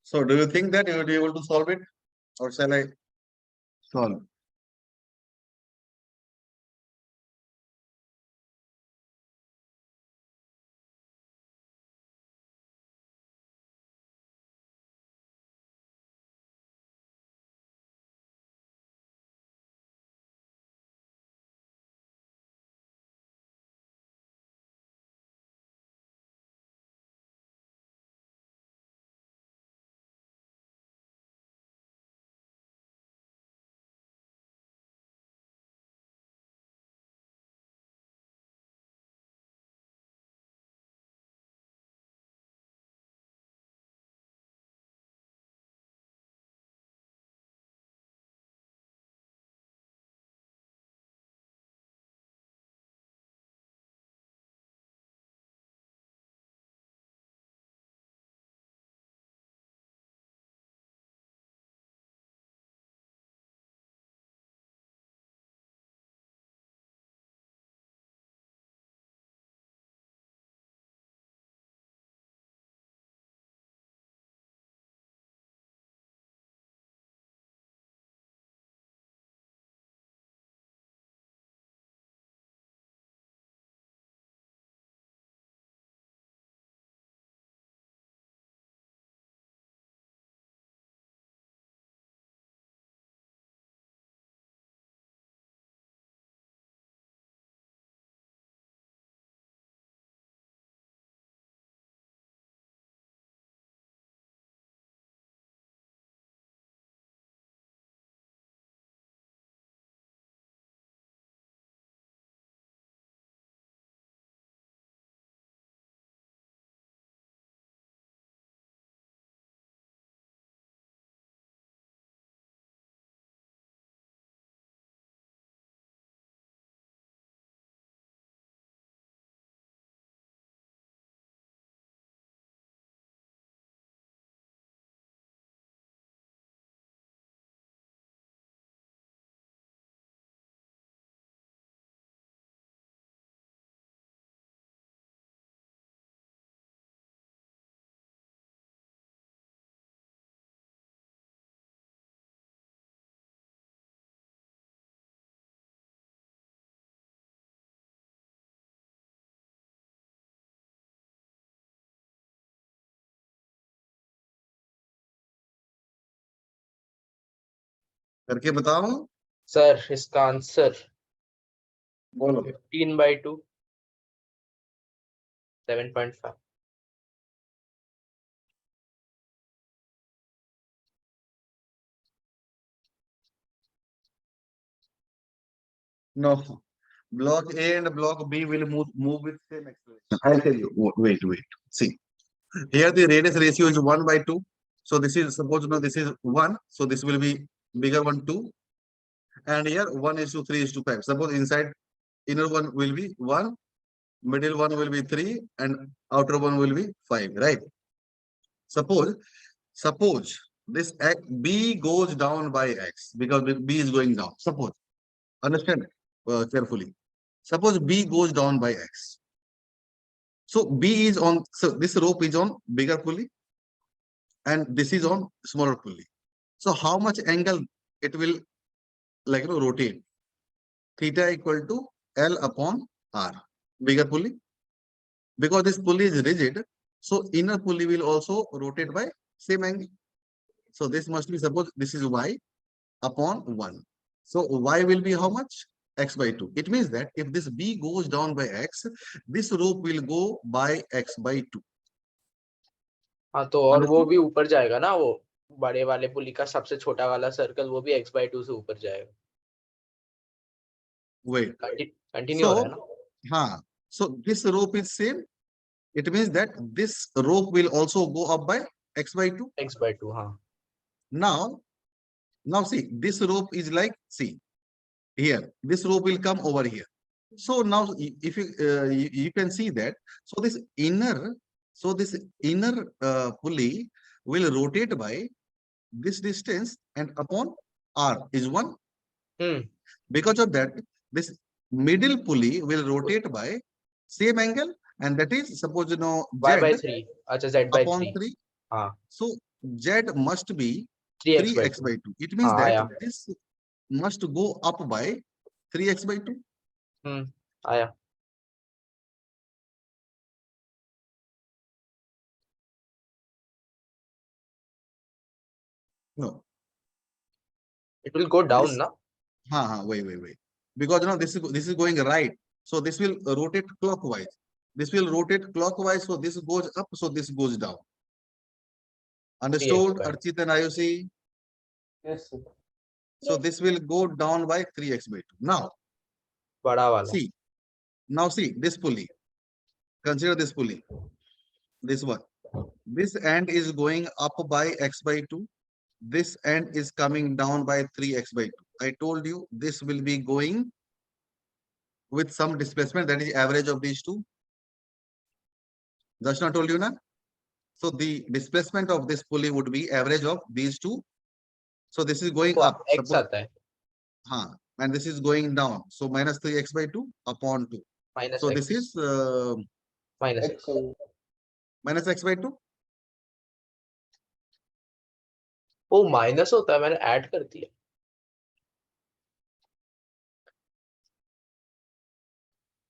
So do you think that you will be able to solve it, or shall I solve? करके बताओ, sir इसका answer बोलो। 15/2 7.5. No, block A and block B will move with same acceleration. I'll tell you. Wait. See, here the radius ratio is 1/2. So this is, suppose now this is 1. So this will be bigger one 2. And here 1:3:5. Suppose inside inner one will be 1, middle one will be 3, and outer one will be 5, right? Suppose this B goes down by X because B is going down. Suppose, understand carefully. Suppose B goes down by X. So B is on, so this rope is on bigger pulley and this is on smaller pulley. So how much angle it will rotate? Theta equal to L upon R. Bigger pulley. Because this pulley is rigid, so inner pulley will also rotate by same angle. So this must be, suppose this is Y upon 1. So Y will be how much? X/2. It means that if this B goes down by X, this rope will go by X/2. हाँ तो और वो भी ऊपर जाएगा ना, वो बड़े वाले पुली का सबसे छोटा वाला सर्कल वो भी x/2 से ऊपर जाएगा. Wait. कंटिन्यू हो रहा है ना. हाँ. So this rope is same. It means that this rope will also go up by X/2. x/2 हाँ. Now see, this rope is like, see, here, this rope will come over here. So now if you can see that, so this inner pulley will rotate by this distance, and upon R is 1. Because of that, this middle pulley will rotate by same angle, and that is, suppose y/3. अच्छा z/3. upon 3. हाँ. So Z must be 3x by 3x 2. by 2. It means हाँ that आया. this must go up by 3x by 2. आया. No. It will go down, This, na? wait. Because this is going right. So this will rotate clockwise. This will rotate clockwise. So this goes up. So this goes down. 3x Understood, by 2. Archit and Ayushi? Yes, sir. So Yes. this will go down by 3x by 2. Now, बड़ा वाला. see this pulley. Consider this pulley. This one. This end is going up by x by 2. This end is coming down by 3x by 2. I told you this will be going with some displacement, that is average of these two. Darshana told you na? So the displacement of this pulley would be average of these two. So this is going up. X आता है. And this is going down. So minus 3x by 2 upon 2. Minus So x. this is minus x. minus x by 2. वो minus होता है, मैंने add कर दिया.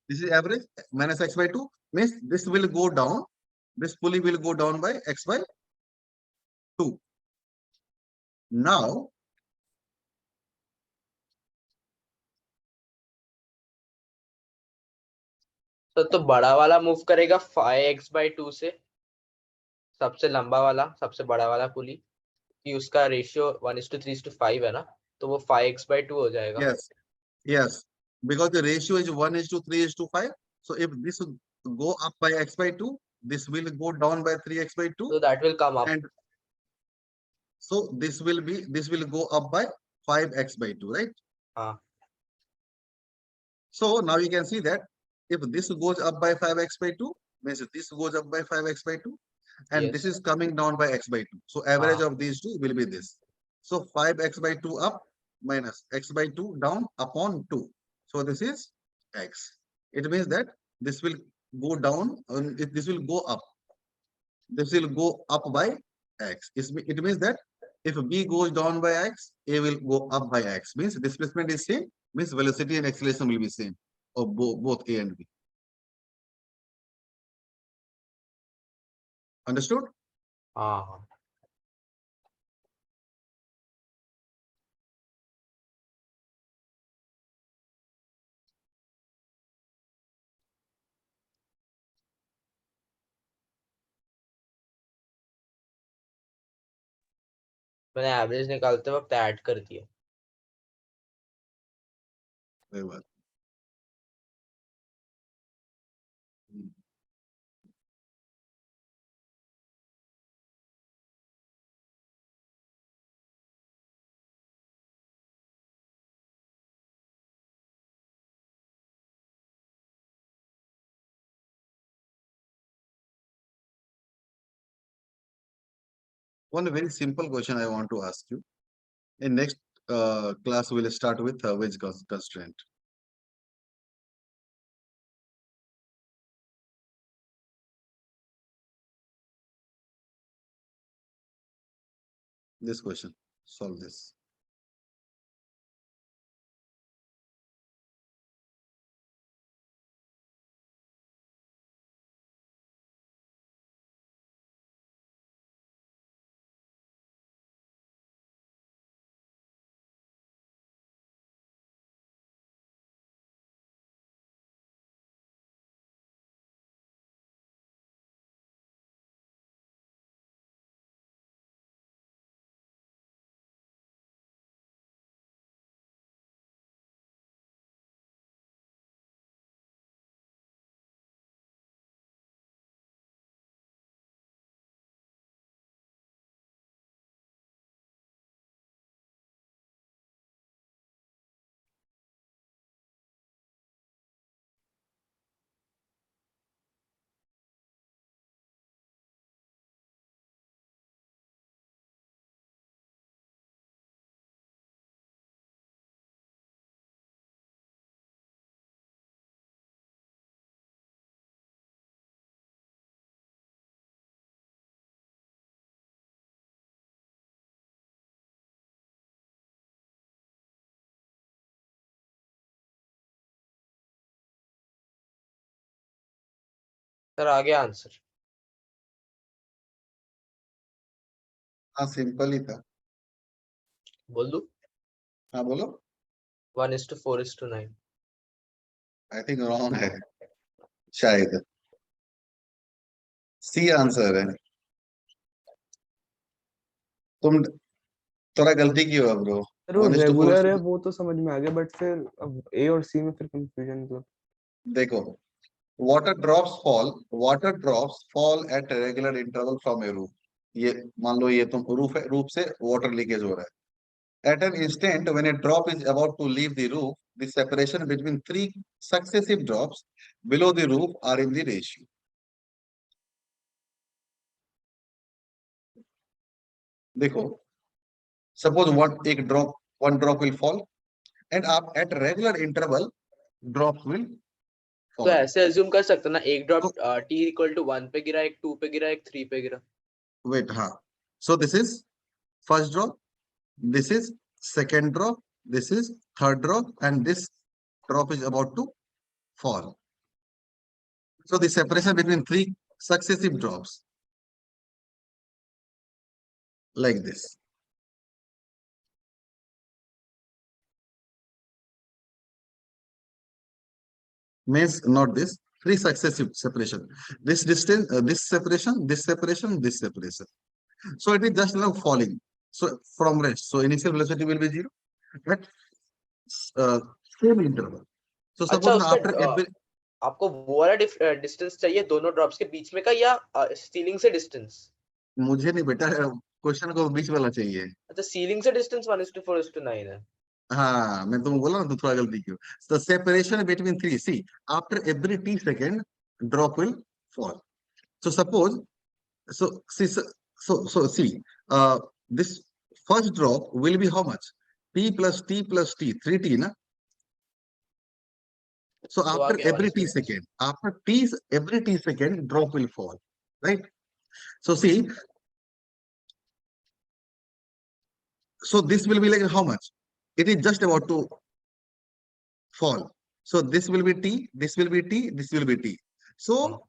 This is average minus x by 2 means this will go down. This pulley will go down by x by 2. Now, तो बड़ा वाला move करेगा 5x by 2 से, सबसे लंबा वाला, सबसे बड़ा वाला पुली, कि उसका रेशियो 1:3:5 है ना, तो वो 5x by 2 हो जाएगा. yes, because the ratio is 1:3:5. So if this go up by x by 2, this will go down by 3x by 2. So that will come up. And so this will go up by 5x by 2, right? हाँ. So now you can see that if this goes up by 5x by 2, means this goes up by 5x by 2, and this Yes. is coming down by x by 2. So average of these two will be this. So 5x by 2 up minus x by 2 down upon 2. So this is x. It means that this will go down and this will go up. This will go up by x. It means that if b goes down by x, a will go up by x. Means displacement is same. Means velocity and acceleration will be same of both a and b. Understood? हाँ. मैंने average निकालते वक्त add कर दिया. Very well. One very simple question I want to ask you. In next class, we will start with wedge constraint. This question, solve this. Sir आ गया answer. हाँ simple ही था। बोल दूं? हाँ बोलो। 1:4:9। आई थिंक रॉन्ग है शायद। सी आंसर है। तुम थोड़ा गलती की हो ब्रो। सर वो 1:4 रेगुलर है वो तो समझ में आ गया, बट फिर अब ए और सी में फिर कंफ्यूजन मतलब। देखो, water drops fall at regular interval from A roof. ये मान लो ये तुम रूफ है, रूफ से वाटर लीकेज हो रहा है। At an instant when a drop is about to leave the roof, the separation between three successive drops below the roof are in the ratio. देखो, suppose one drop will fall, and आप at regular interval drops will तो fall. ऐसे assume कर सकते ना, एक drop तो t = 1 पे गिरा, एक 2 पे गिरा, एक 3 पे गिरा। wait, हाँ. So this is first drop, this is second drop, this is third drop, and this drop is about to fall. So the separation between three successive drops like this. Means not this, three successive separation. This distance, this separation, this separation, this separation. So it is just now falling. So from rest. So initial velocity will be 0 at uh, same interval. So अच्छा, suppose उसका after every, आपको वो वाला distance चाहिए दोनों drops के बीच में का, या सीलिंग से डिस्टेंस? मुझे नहीं बेटा, क्वेश्चन को बीच वाला चाहिए। अच्छा, सीलिंग से डिस्टेंस 1:4:9 है। हाँ मैं तुमको बोला ना, तो थोड़ा गलती क्यों। So separation between three, see, after every t second drop will fall. So suppose, see, this first drop will be how much? T plus T plus T, 3T, na? So तो आ after गया every T second, every T second drop will fall, right? So see, so this will be like how much? It is just about to fall. So this will be T, this will be T, this will be T. So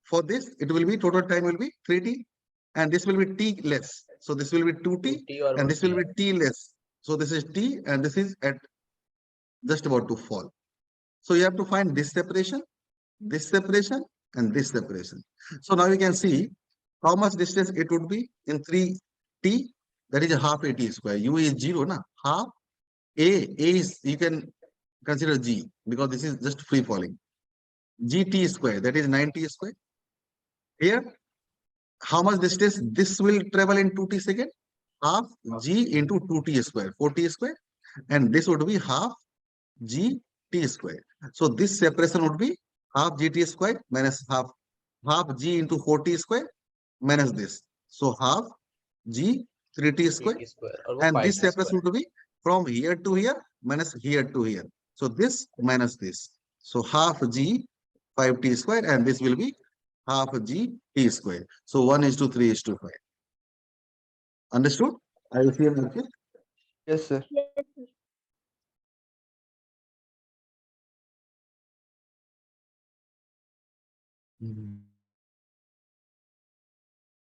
for this, it will be total time will be 3T, and this will be T less. So this will be 2T, 2t और and this 1t। will be T less. So this is T, and this is at just about to fall. So you have to find this separation, and this separation. So now you can see how much distance it would be in 3T. That is a half AT square. U is 0, na? Half A is, you can consider G, because this is just free falling. GT square, that is 90 square. Here, how much distance this will travel in 2T second? Half G into 2T square, 4T square. And this would be half G T square. So this separation would be half GT square minus half G into 4T square minus this. So half G 3T square. 3t square और वो And this 5t separation square. would be from here to here minus here to here. So this minus this. So half G 5T square, and this will be half G T square. So 1:3:5. Understood? I will see you okay. Yes sir. Yes, sir. Mhm.